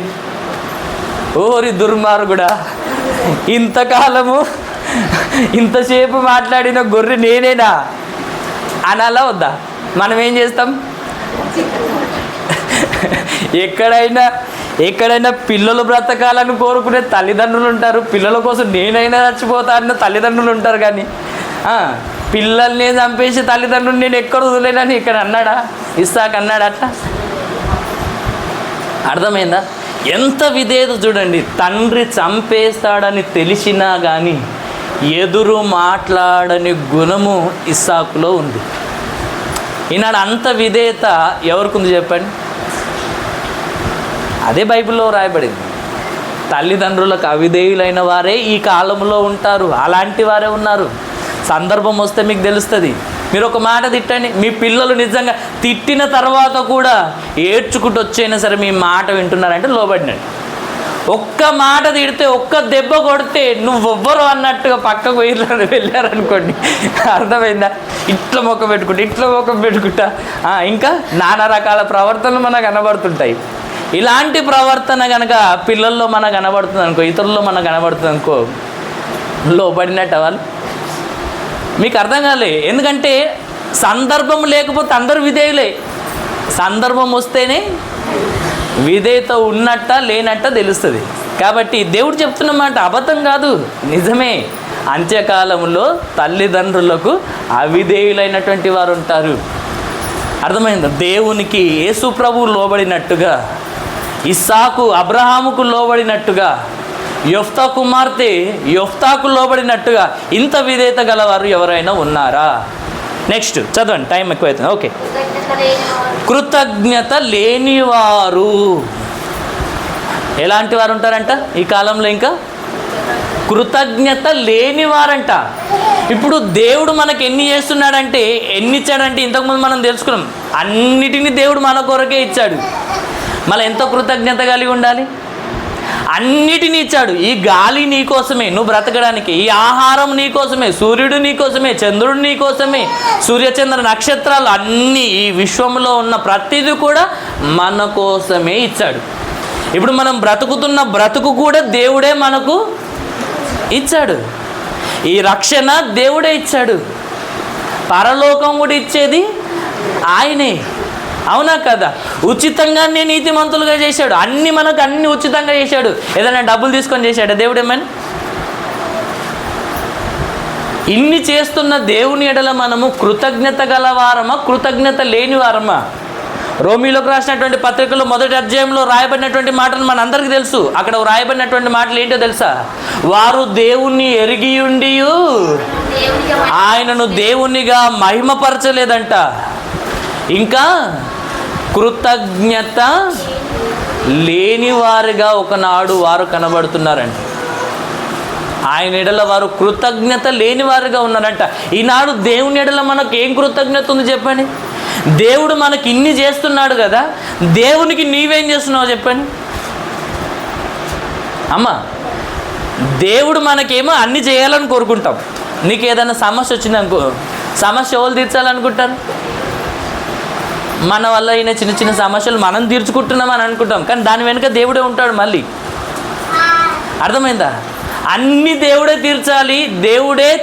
ఓరి దుర్మార్గుడా, ఇంతకాలము ఇంతసేపు మాట్లాడిన గొర్రె నేనేనా అనాలా వద్దా? మనం ఏం చేస్తాం? ఎక్కడైనా పిల్లలు బ్రతకాలని కోరుకునే తల్లిదండ్రులు ఉంటారు, పిల్లల కోసం నేనైనా చచ్చిపోతా అన్న తల్లిదండ్రులు ఉంటారు. కానీ పిల్లల్ని చంపేసి తల్లిదండ్రులు నేను ఎక్కడ వదిలేనని ఇక్కడ అన్నాడా? ఇస్సాకు అన్నాడు అట్లా? అర్థమైందా? ఎంత విధేయత చూడండి. తండ్రి చంపేస్తాడని తెలిసినా కానీ ఎదురు మాట్లాడని గుణము ఇస్సాకులో ఉంది. ఈనాడు అంత విధేయత ఎవరికి ఉంది చెప్పండి? అదే బైబిల్లో రాయబడింది. తల్లిదండ్రులకు అవిధేయులైన వారే ఈ కాలంలో ఉంటారు. అలాంటి వారే ఉన్నారు. సందర్భం వస్తే మీకు తెలుస్తుంది. మీరు ఒక మాట తిట్టండి, మీ పిల్లలు నిజంగా తిట్టిన తర్వాత కూడా ఏడ్చుకుంటూ వచ్చైనా సరే మీ మాట వింటున్నారంటే లోబడినండి. ఒక్క మాట తిడితే, ఒక్క దెబ్బ కొడితే నువ్వెవ్వరు అన్నట్టుగా పక్కకు వెళ్ళారనుకోండి, అర్థమైందా? ఇట్లా ముఖం పెట్టుకుంటా ఇంకా నానా రకాల ప్రవర్తనలు మనకు కనబడుతుంటాయి. ఇలాంటి ప్రవర్తన కనుక పిల్లల్లో మనకు కనబడుతుంది అనుకో, ఇతరుల్లో మనకు కనబడుతుంది అనుకో, లోబడినట్టు వాళ్ళు. మీకు అర్థం కాలే. ఎందుకంటే సందర్భం లేకపోతే అందరూ విధేయులే. సందర్భం వస్తేనే విధేయత ఉన్నట్ట లేనట్ట తెలుస్తుంది. కాబట్టి దేవుడు చెప్తున్న మాట అబద్ధం కాదు, నిజమే. అంత్యకాలంలో తల్లిదండ్రులకు అవిధేయులైనటువంటి వారు ఉంటారు. అర్థమైందా? దేవునికి యేసు ప్రభువు లోబడినట్టుగా, ఇస్సాకు అబ్రహాముకు లోబడినట్టుగా, యొఫ్తా కుమార్తె యొఫ్తాకు లోబడినట్టుగా ఇంత విధేయత గలవారు ఎవరైనా ఉన్నారా? నెక్స్ట్ చదవండి, టైం ఎక్కువైతుంది. ఓకే. కృతజ్ఞత లేనివారు ఎలాంటి వారు ఉంటారంట ఈ కాలంలో? ఇంకా కృతజ్ఞత లేనివారంట. ఇప్పుడు దేవుడు మనకు ఎన్ని చేస్తున్నాడంటే, ఎన్ని ఇచ్చాడంటే ఇంతకుముందు మనం తెలుసుకున్నాం. అన్నిటినీ దేవుడు మన కొరకే ఇచ్చాడు. మళ్ళీ ఎంతో కృతజ్ఞత కలిగి ఉండాలి. అన్నిటినీ ఇచ్చాడు. ఈ గాలి నీ కోసమే, నువ్వు బ్రతకడానికి. ఈ ఆహారం నీ కోసమే, సూర్యుడు నీ కోసమే, చంద్రుడు నీ కోసమే, సూర్యచంద్ర నక్షత్రాలు అన్నీ, ఈ విశ్వంలో ఉన్న ప్రతిదీ కూడా మన కోసమే ఇచ్చాడు. ఇప్పుడు మనం బ్రతుకుతున్న బ్రతుకు కూడా దేవుడే మనకు ఇచ్చాడు. ఈ రక్షణ దేవుడే ఇచ్చాడు. పరలోకం కూడా ఇచ్చేది ఆయనే. అవునా కదా? ఉచితంగానే నీతిమంతులుగా చేశాడు. మనకు అన్ని ఉచితంగా చేశాడు. ఏదైనా డబ్బులు తీసుకొని చేశాడు దేవుడు? ఏమని? ఇన్ని చేస్తున్న దేవుని ఎడల మనము కృతజ్ఞత గలవారమా, కృతజ్ఞత లేని వారమా? రోమీలోకి రాసినటువంటి పత్రికలో 1వ అధ్యాయంలో రాయబడినటువంటి మాటలు మన అందరికీ తెలుసు. అక్కడ రాయబడినటువంటి మాటలు ఏంటో తెలుసా? వారు దేవుణ్ణి ఎరిగి ఉండి ఆయనను దేవునిగా మహిమపరచలేదంట. ఇంకా కృతజ్ఞత లేని వారిగా ఒకనాడు వారు కనబడుతున్నారంట. ఆయన ఎడల వారు కృతజ్ఞత లేని వారిగా ఉన్నారంట. ఈనాడు దేవుని ఎడల మనకు ఏం కృతజ్ఞత ఉంది చెప్పండి? దేవుడు మనకి ఇన్ని చేస్తున్నాడు కదా, దేవునికి నీవేం చేస్తున్నావు చెప్పండి? అమ్మా, దేవుడు మనకేమో అన్ని చేయాలని కోరుకుంటాం. నీకు ఏదైనా సమస్య వచ్చిందనుకో, సమస్య ఎవరు తీర్చాలనుకుంటారు? మన వల్ల అయిన చిన్న చిన్న సమస్యలు మనం తీర్చుకుంటున్నామని అనుకుంటాం, కానీ దాని వెనుక దేవుడే ఉంటాడు మళ్ళీ. అర్థమైందా? అన్ని దేవుడే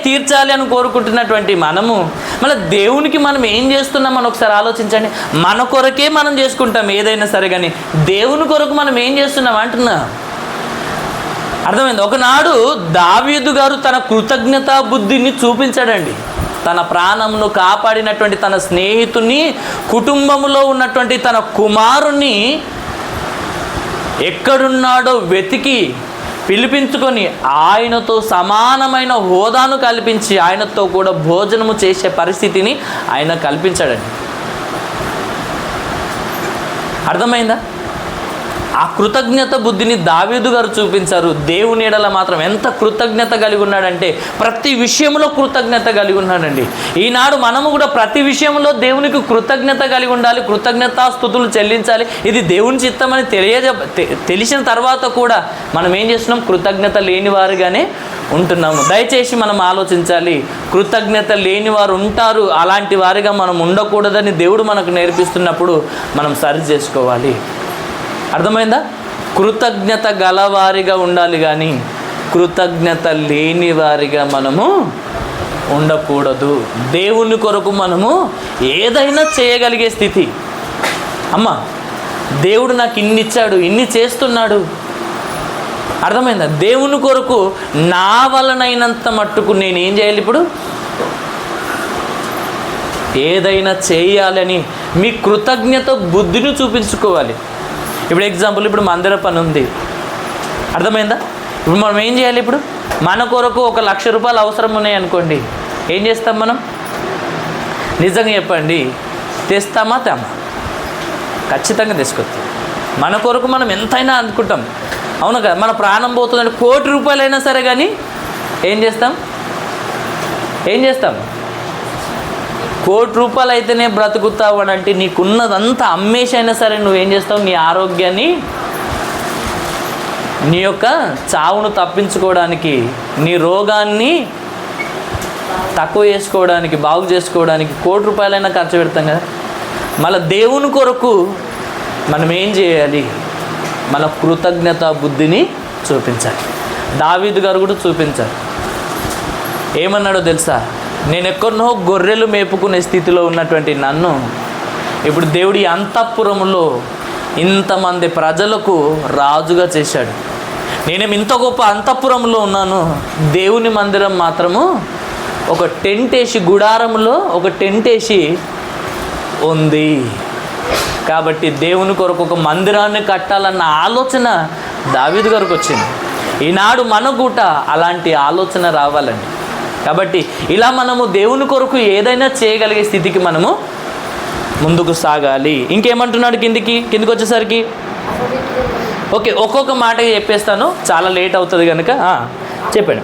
తీర్చాలి అని కోరుకుంటున్నటువంటి మనము మళ్ళీ దేవునికి మనం ఏం చేస్తున్నామని ఒకసారి ఆలోచించండి. మన కొరకే మనం చేసుకుంటాం ఏదైనా సరే, కానీ దేవుని కొరకు మనం ఏం చేస్తున్నాం అంటున్నా. అర్థమైంది? ఒకనాడు దావీదు గారు తన కృతజ్ఞతా బుద్ధిని చూపించాడండి. తన ప్రాణంను కాపాడినటువంటి తన స్నేహితుని, కుటుంబంలో ఉన్నటువంటి తన కుమారుని ఎక్కడున్నాడో వెతికి పిలిపించుకొని ఆయనతో సమానమైన హోదాను కల్పించి ఆయనతో కూడా భోజనము చేసే పరిస్థితిని ఆయన కల్పించాడండి. అర్థమైందా? ఆ కృతజ్ఞత బుద్ధిని దావీదు గారు చూపించారు. దేవుని ఎడల మాత్రం ఎంత కృతజ్ఞత కలిగి ఉన్నాడంటే ప్రతి విషయంలో కృతజ్ఞత కలిగి ఉన్నాడండి. ఈనాడు మనము కూడా ప్రతి విషయంలో దేవునికి కృతజ్ఞత కలిగి ఉండాలి, కృతజ్ఞతాస్తుతులు చెల్లించాలి. ఇది దేవుని చిత్తమని తెలిసిన తర్వాత కూడా మనం ఏం చేస్తున్నాం? కృతజ్ఞత లేని వారుగానే ఉంటున్నాము. దయచేసి మనం ఆలోచించాలి. కృతజ్ఞత లేని వారు ఉంటారు, అలాంటి వారిగా మనం ఉండకూడదని దేవుడు మనకు నేర్పిస్తున్నప్పుడు మనం సరి చేసుకోవాలి. అర్థమైందా? కృతజ్ఞత గలవారిగా ఉండాలి కానీ కృతజ్ఞత లేని వారిగా మనము ఉండకూడదు. దేవుని కొరకు మనము ఏదైనా చేయగలిగే స్థితి. అమ్మ, దేవుడు నాకు ఇన్ని ఇచ్చాడు, ఇన్ని చేస్తున్నాడు. అర్థమైందా? దేవుని కొరకు నా వలనైనంత మట్టుకు నేనేం చేయాలి? ఇప్పుడు ఏదైనా చేయాలని మీ కృతజ్ఞత బుద్ధిని చూపించుకోవాలి. ఇప్పుడు ఎగ్జాంపుల్, ఇప్పుడు మందిర పని ఉంది, అర్థమైందా? ఇప్పుడు మనం ఏం చేయాలి? ఇప్పుడు మన కొరకు 1,00,000 రూపాయలు అవసరం ఉన్నాయి అనుకోండి, ఏం చేస్తాం మనం? నిజంగా చెప్పండి, తెస్తామా? తేమా? ఖచ్చితంగా తీసుకొస్తాం. మన కొరకు మనం ఎంతైనా అనుకుంటాం, అవును కదా? మన ప్రాణం పోతుందంటే 1,00,00,000 రూపాయలైనా సరే కానీ ఏం చేస్తాం? 1,00,00,000 రూపాయలు అయితేనే బ్రతుకుతావు అని అంటే నీకున్నదంతా అమ్మేసైనా సరే నువ్వేం చేస్తావు? నీ ఆరోగ్యాన్ని, నీ యొక్క చావును తప్పించుకోవడానికి, నీ రోగాన్ని తక్కువ చేసుకోవడానికి, బాగు చేసుకోవడానికి 1,00,00,000 రూపాయలైనా ఖర్చు పెడతాం కదా. మళ్ళీ దేవుని కొరకు మనం ఏం చేయాలి? మన కృతజ్ఞత బుద్ధిని చూపించాలి. దావీదు గారు కూడా చూపించారు. ఏమన్నాడో తెలుసా? నేను ఎక్కడనో గొర్రెలు మేపుకునే స్థితిలో ఉన్నటువంటి నన్ను ఇప్పుడు దేవుడి అంతఃపురములో ఇంతమంది ప్రజలకు రాజుగా చేశాడు. నేనేమి ఇంత గొప్ప అంతఃపురంలో ఉన్నాను, దేవుని మందిరం మాత్రము ఒక టెంట్ వేసి, గుడారంలో ఒక టెంట్ వేసి ఉంది. కాబట్టి దేవుని కొరకు ఒక మందిరాన్ని కట్టాలన్న ఆలోచన దావీదు గారికి వచ్చింది. ఈనాడు మన కూట అలాంటి ఆలోచన రావాలండి. కాబట్టి ఇలా మనము దేవుని కొరకు ఏదైనా చేయగలిగే స్థితికి మనము ముందుకు సాగాలి. ఇంకేమంటున్నాడు కిందికి వచ్చేసరికి? ఓకే, ఒక్కొక్క మాట చెప్పేస్తాను, చాలా లేట్ అవుతుంది కనుక చెప్పండి.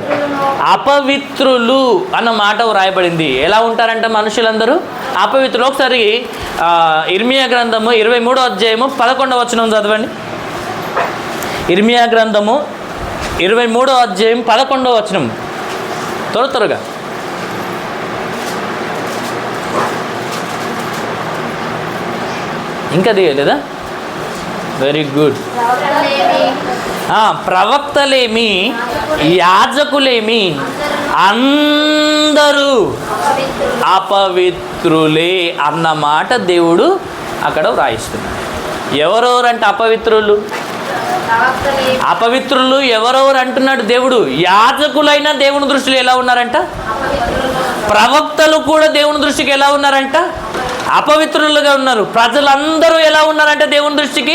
అపవిత్రులు అన్న మాట వ్రాయబడింది. ఎలా ఉంటారంట మనుషులందరూ? అపవిత్రులు. ఒకసారి ఇర్మియా గ్రంథము 23వ అధ్యాయము 11వ వచనం చదవండి. ఇర్మియా గ్రంథము 23వ అధ్యాయం 11వ వచనం, త్వరగా. ఇంకా దిగలేదా? Very good. ప్రవక్తలేమి, యాజకులేమి అందరూ అపవిత్రులే అన్నమాట దేవుడు అక్కడ వ్రాయిస్తున్నాడు. ఎవరెవరంటే అపవిత్రులు? అపవిత్రులు ఎవరెవరు అంటున్నాడు దేవుడు? యాజకులైనా దేవుని దృష్టిలో ఎలా ఉన్నారంట? ప్రవక్తలు కూడా దేవుని దృష్టికి ఎలా ఉన్నారంట? అపవిత్రులుగా ఉన్నారు. ప్రజలందరూ ఎలా ఉన్నారంటే దేవుని దృష్టికి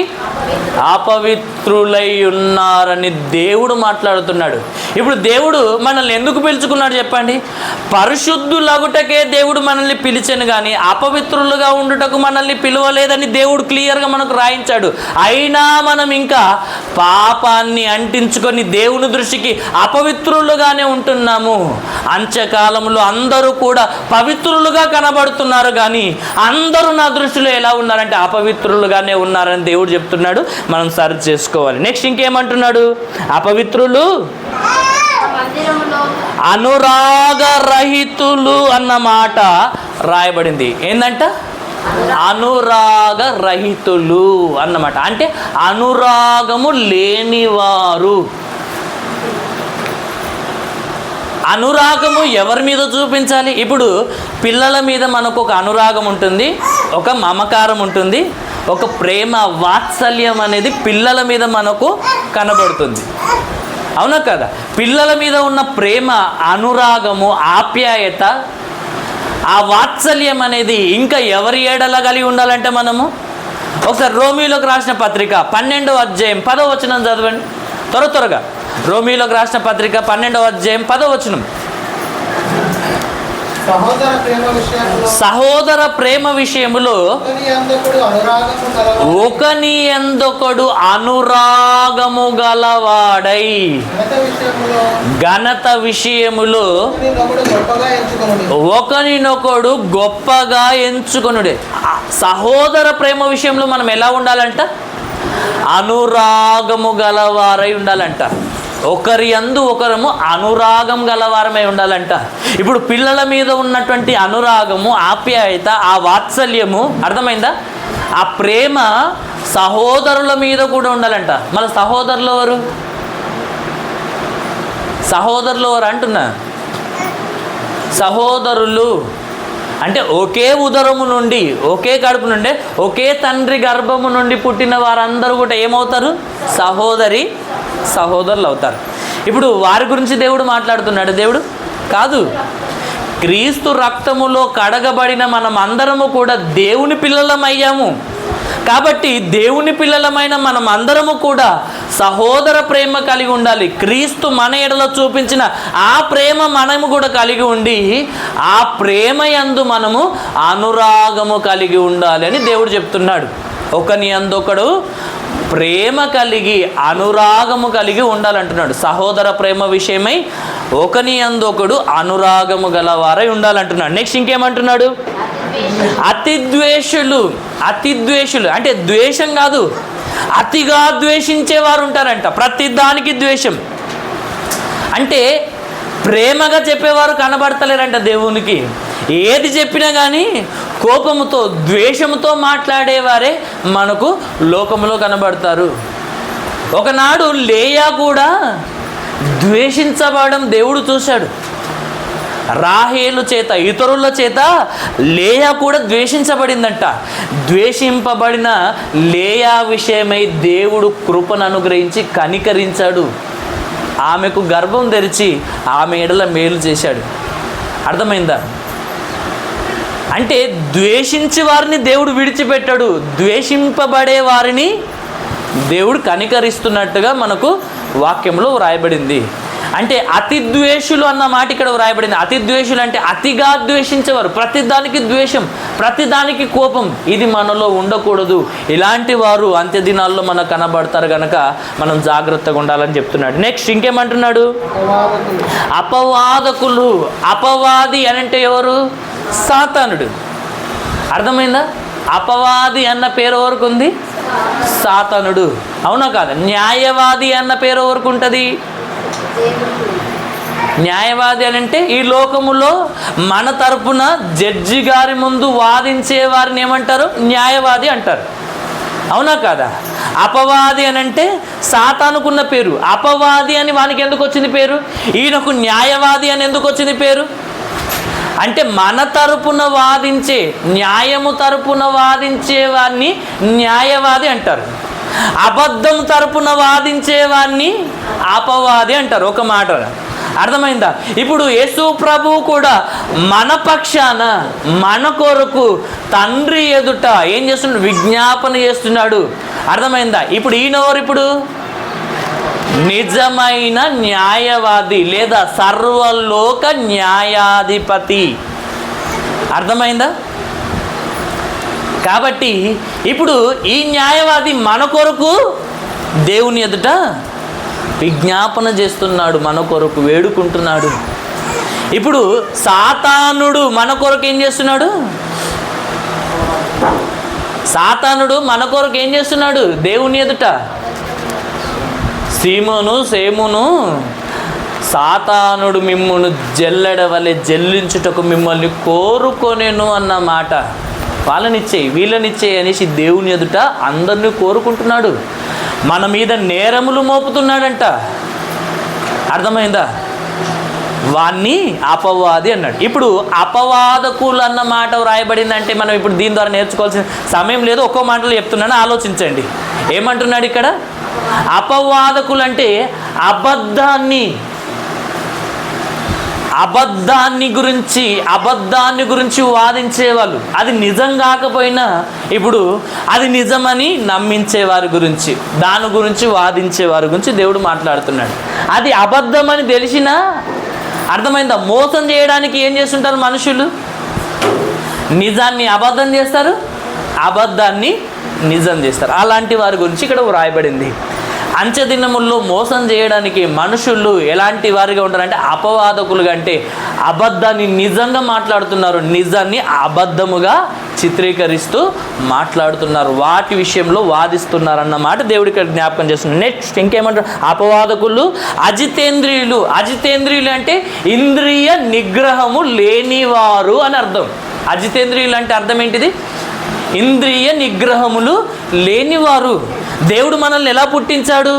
అపవిత్రులై ఉన్నారని దేవుడు మాట్లాడుతున్నాడు. ఇప్పుడు దేవుడు మనల్ని ఎందుకు పిలుచుకున్నాడు చెప్పండి? పరిశుద్ధులగుటకే దేవుడు మనల్ని పిలిచాను కానీ అపవిత్రులుగా ఉండుటకు మనల్ని పిలవలేదని దేవుడు క్లియర్గా మనకు రాయించాడు. అయినా మనం ఇంకా పాపాన్ని అంటించుకొని దేవుని దృష్టికి అపవిత్రులుగానే ఉంటున్నాము. అంత్యకాలంలో అందరూ కూడా పవిత్రులుగా కనబడుతున్నారు కానీ అందరూ నా దృష్టిలో ఎలా ఉన్నారంటే అపవిత్రులుగానే ఉన్నారని దేవుడు చెప్తున్నాడు. మనం సరి చేసుకోవాలి. నెక్స్ట్ ఇంకేమంటున్నాడు? అపవిత్రులు, అనురాగరహితులు అన్న మాట రాయబడింది. ఏందంట? అనురాగరహితులు అన్నమాట. అంటే అనురాగము లేనివారు. అనురాగము ఎవరి మీద చూపించాలి? ఇప్పుడు పిల్లల మీద మనకు ఒక అనురాగం ఉంటుంది, ఒక మమకారం ఉంటుంది, ఒక ప్రేమ వాత్సల్యం అనేది పిల్లల మీద మనకు కనబడుతుంది. అవునా కదా? పిల్లల మీద ఉన్న ప్రేమ, అనురాగము, ఆప్యాయత, ఆ వాత్సల్యం అనేది ఇంకా ఎవరి ఏడలా కలిగి ఉండాలంటే మనము ఒకసారి రోమీలోకి రాసిన పత్రిక 12వ అధ్యాయం 10వ వచనం చదవండి త్వరగా. రోమీలోకి రాసిన పత్రిక 12వ అధ్యాయం 10వ వచనం. సహోదర ప్రేమ విషయములో ఒకని యందొకడు అనురాగము గలవాడై ఘనత విషయములో ఒకనినొకడు గొప్పగా ఎంచుకొనుడే. సహోదర ప్రేమ విషయంలో మనం ఎలా ఉండాలంట? అనురాగము గలవారై ఉండాలంట. ఒకరి యందు ఒకరము అనురాగం గలవారమై ఉండాలంట. ఇప్పుడు పిల్లల మీద ఉన్నటువంటి అనురాగము, ఆప్యాయత, ఆ వాత్సల్యము, అర్థమైందా? ఆ ప్రేమ సహోదరుల మీద కూడా ఉండాలంట. మన సహోదరులు ఎవరు? సహోదరులు ఎవరు అంటున్నా? సహోదరులు అంటే ఒకే ఉదరము నుండి, ఒకే కడుపు నుండి, ఒకే తండ్రి గర్భము నుండి పుట్టిన వారందరూ కూడా ఏమవుతారు? సహోదరులు అవుతారు. ఇప్పుడు వారి గురించి దేవుడు మాట్లాడుతున్నాడు? దేవుడు కాదు. క్రీస్తు రక్తములో కడగబడిన మనం అందరము కూడా దేవుని పిల్లలమయ్యాము. కాబట్టి దేవుని పిల్లలమైన మనం అందరము కూడా సహోదర ప్రేమ కలిగి ఉండాలి. క్రీస్తు మన ఎడలో చూపించిన ఆ ప్రేమ మనము కూడా కలిగి ఉండి, ఆ ప్రేమ యందు మనము అనురాగము కలిగి ఉండాలి అని దేవుడు చెప్తున్నాడు. ఒకని యందొకడు ప్రేమ కలిగి అనురాగము కలిగి ఉండాలంటున్నాడు. సహోదర ప్రేమ విషయమై ఒకని యందొకడు అనురాగము గలవారై ఉండాలంటున్నాడు. నెక్స్ట్ ఇంకేమంటున్నాడు? అతిద్వేషులు. అతిద్వేషులు అంటే ద్వేషం కాదు, అతిగా ద్వేషించేవారు ఉంటారంట. ప్రతి దానికి ద్వేషం. అంటే ప్రేమగా చెప్పేవారు కనబడతలేరంట దేవునికి. ఏది చెప్పినా కానీ కోపముతో, ద్వేషముతో మాట్లాడేవారే మనకు లోకములో కనబడతారు. ఒకనాడు లేయా కూడా ద్వేషించబడడం దేవుడు చూశాడు. రాహేలు చేత, ఇతరుల చేత లేయా కూడా ద్వేషించబడిందంట. ద్వేషింపబడిన లేయా విషయమై దేవుడు కృపను అనుగ్రహించి కనికరించాడు. ఆమెకు గర్భం తెరిచి ఆమె ఎడల మేలు చేశాడు. అర్థమైందా? అంటే ద్వేషించి వారిని దేవుడు విడిచిపెట్టాడు, ద్వేషింపబడే వారిని దేవుడు కనికరిస్తున్నట్టుగా మనకు వాక్యంలో వ్రాయబడింది. అంటే అతిద్వేషులు అన్న మాట ఇక్కడ వ్రాయబడింది. అతిద్వేషులు అంటే అతిగా ద్వేషించేవారు, ప్రతిదానికి ద్వేషం, ప్రతిదానికి కోపం. ఇది మనలో ఉండకూడదు. ఇలాంటి వారు అంత్య దినాల్లో మనకు కనబడతారు కనుక మనం జాగ్రత్తగా ఉండాలని చెప్తున్నాడు. నెక్స్ట్ ఇంకేమంటున్నాడు? అపవాదకులు. అపవాది అని అంటే ఎవరు? సాతానుడు. అర్థమైందా? అపవాది అన్న పేరు ఎవరికి ఉంది? సాతానుడు. అవునా కాదా? న్యాయవాది అన్న పేరు ఎవరికి ఉంటుంది? న్యాయవాది అని అంటే ఈ లోకములో మన తరపున జడ్జి గారి ముందు వాదించే వారిని ఏమంటారు? న్యాయవాది అంటారు. అవునా కాదా? అపవాది అని అంటే సాతానుకున్న పేరు. అపవాది అని వానికి ఎందుకు వచ్చింది పేరు? ఈయనకు న్యాయవాది అని ఎందుకు వచ్చింది పేరు? అంటే మన తరపున వాదించే, న్యాయము తరపున వాదించే వారిని న్యాయవాది అంటారు. అబద్ధం తరపున వాదించేవాడిని అపవాది అంటారు. ఒక మాట అర్థమైందా? ఇప్పుడు యేసు ప్రభువు కూడా మన పక్షాన, మన కొరకు తండ్రి ఎదుట ఏం చేస్తున్నాడు? విజ్ఞాపన చేస్తున్నాడు. అర్థమైందా? ఇప్పుడు ఈయనెవరు? ఇప్పుడు నిజమైన న్యాయవాది లేదా సర్వలోక న్యాయాధిపతి. అర్థమైందా? కాబట్టి ఇప్పుడు ఈ న్యాయవాది మన కొరకు దేవుని ఎదుట విజ్ఞాపన చేస్తున్నాడు, మన కొరకు వేడుకుంటున్నాడు. ఇప్పుడు సాతానుడు మన కొరకు ఏం చేస్తున్నాడు? సాతానుడు మన కొరకు ఏం చేస్తున్నాడు? దేవుని ఎదుట సేమును సాతానుడు మిమ్మును జల్లెడ వలె జల్లించుటకు మిమ్మల్ని కోరుకొనేను అన్న మాట. వాళ్ళనిచ్చేయి, వీళ్ళనిచ్చేయి అనేసి దేవుని ఎదుట అందరినీ కోరుకుంటున్నాడు. మన మీద నేరములు మోపుతున్నాడంట. అర్థమైందా? వాణ్ణి అపవాది అన్నాడు. ఇప్పుడు అపవాదకులు అన్న మాట వ్రాయబడిందంటే మనం ఇప్పుడు దీని ద్వారా నేర్చుకోవాల్సిన సమయం లేదు. ఒక్కో మాటలు చెప్తున్నాను, ఆలోచించండి. ఏమంటున్నాడు ఇక్కడ? అపవాదకులు అంటే అబద్ధాన్ని గురించి వాదించేవాళ్ళు. అది నిజం కాకపోయినా ఇప్పుడు అది నిజమని నమ్మించేవారి గురించి, దాని గురించి వాదించేవారి గురించి దేవుడు మాట్లాడుతున్నాడు. అది అబద్ధమని తెలిసినా అర్థమైందా? మోసం చేయడానికి ఏం చేస్తుంటారు మనుషులు? నిజాన్ని అబద్ధం చేస్తారు, అబద్ధాన్ని నిజం చేస్తారు. అలాంటి వారి గురించి ఇక్కడ వ్రాయబడింది. అంచె దినముల్లో మోసం చేయడానికి మనుషులు ఎలాంటి వారిగా ఉంటారంటే అపవాదకులుగా, అంటే అబద్ధాన్ని నిజంగా మాట్లాడుతున్నారు, నిజాన్ని అబద్ధముగా చిత్రీకరిస్తూ మాట్లాడుతున్నారు, వాటి విషయంలో వాదిస్తున్నారు అన్నమాట దేవుడి ఇక్కడ జ్ఞాపకం చేస్తున్నారు. నెక్స్ట్ ఇంకేమంటారు? అపవాదకులు అజితేంద్రియులు. అజితేంద్రియులు అంటే ఇంద్రియ నిగ్రహము లేనివారు అని అర్థం. అజితేంద్రియులు అంటే అర్థం ఏంటిది? ఇంద్రియ నిగ్రహములు లేనివారు. దేవుడు మనల్ని ఎలా పుట్టించాడు?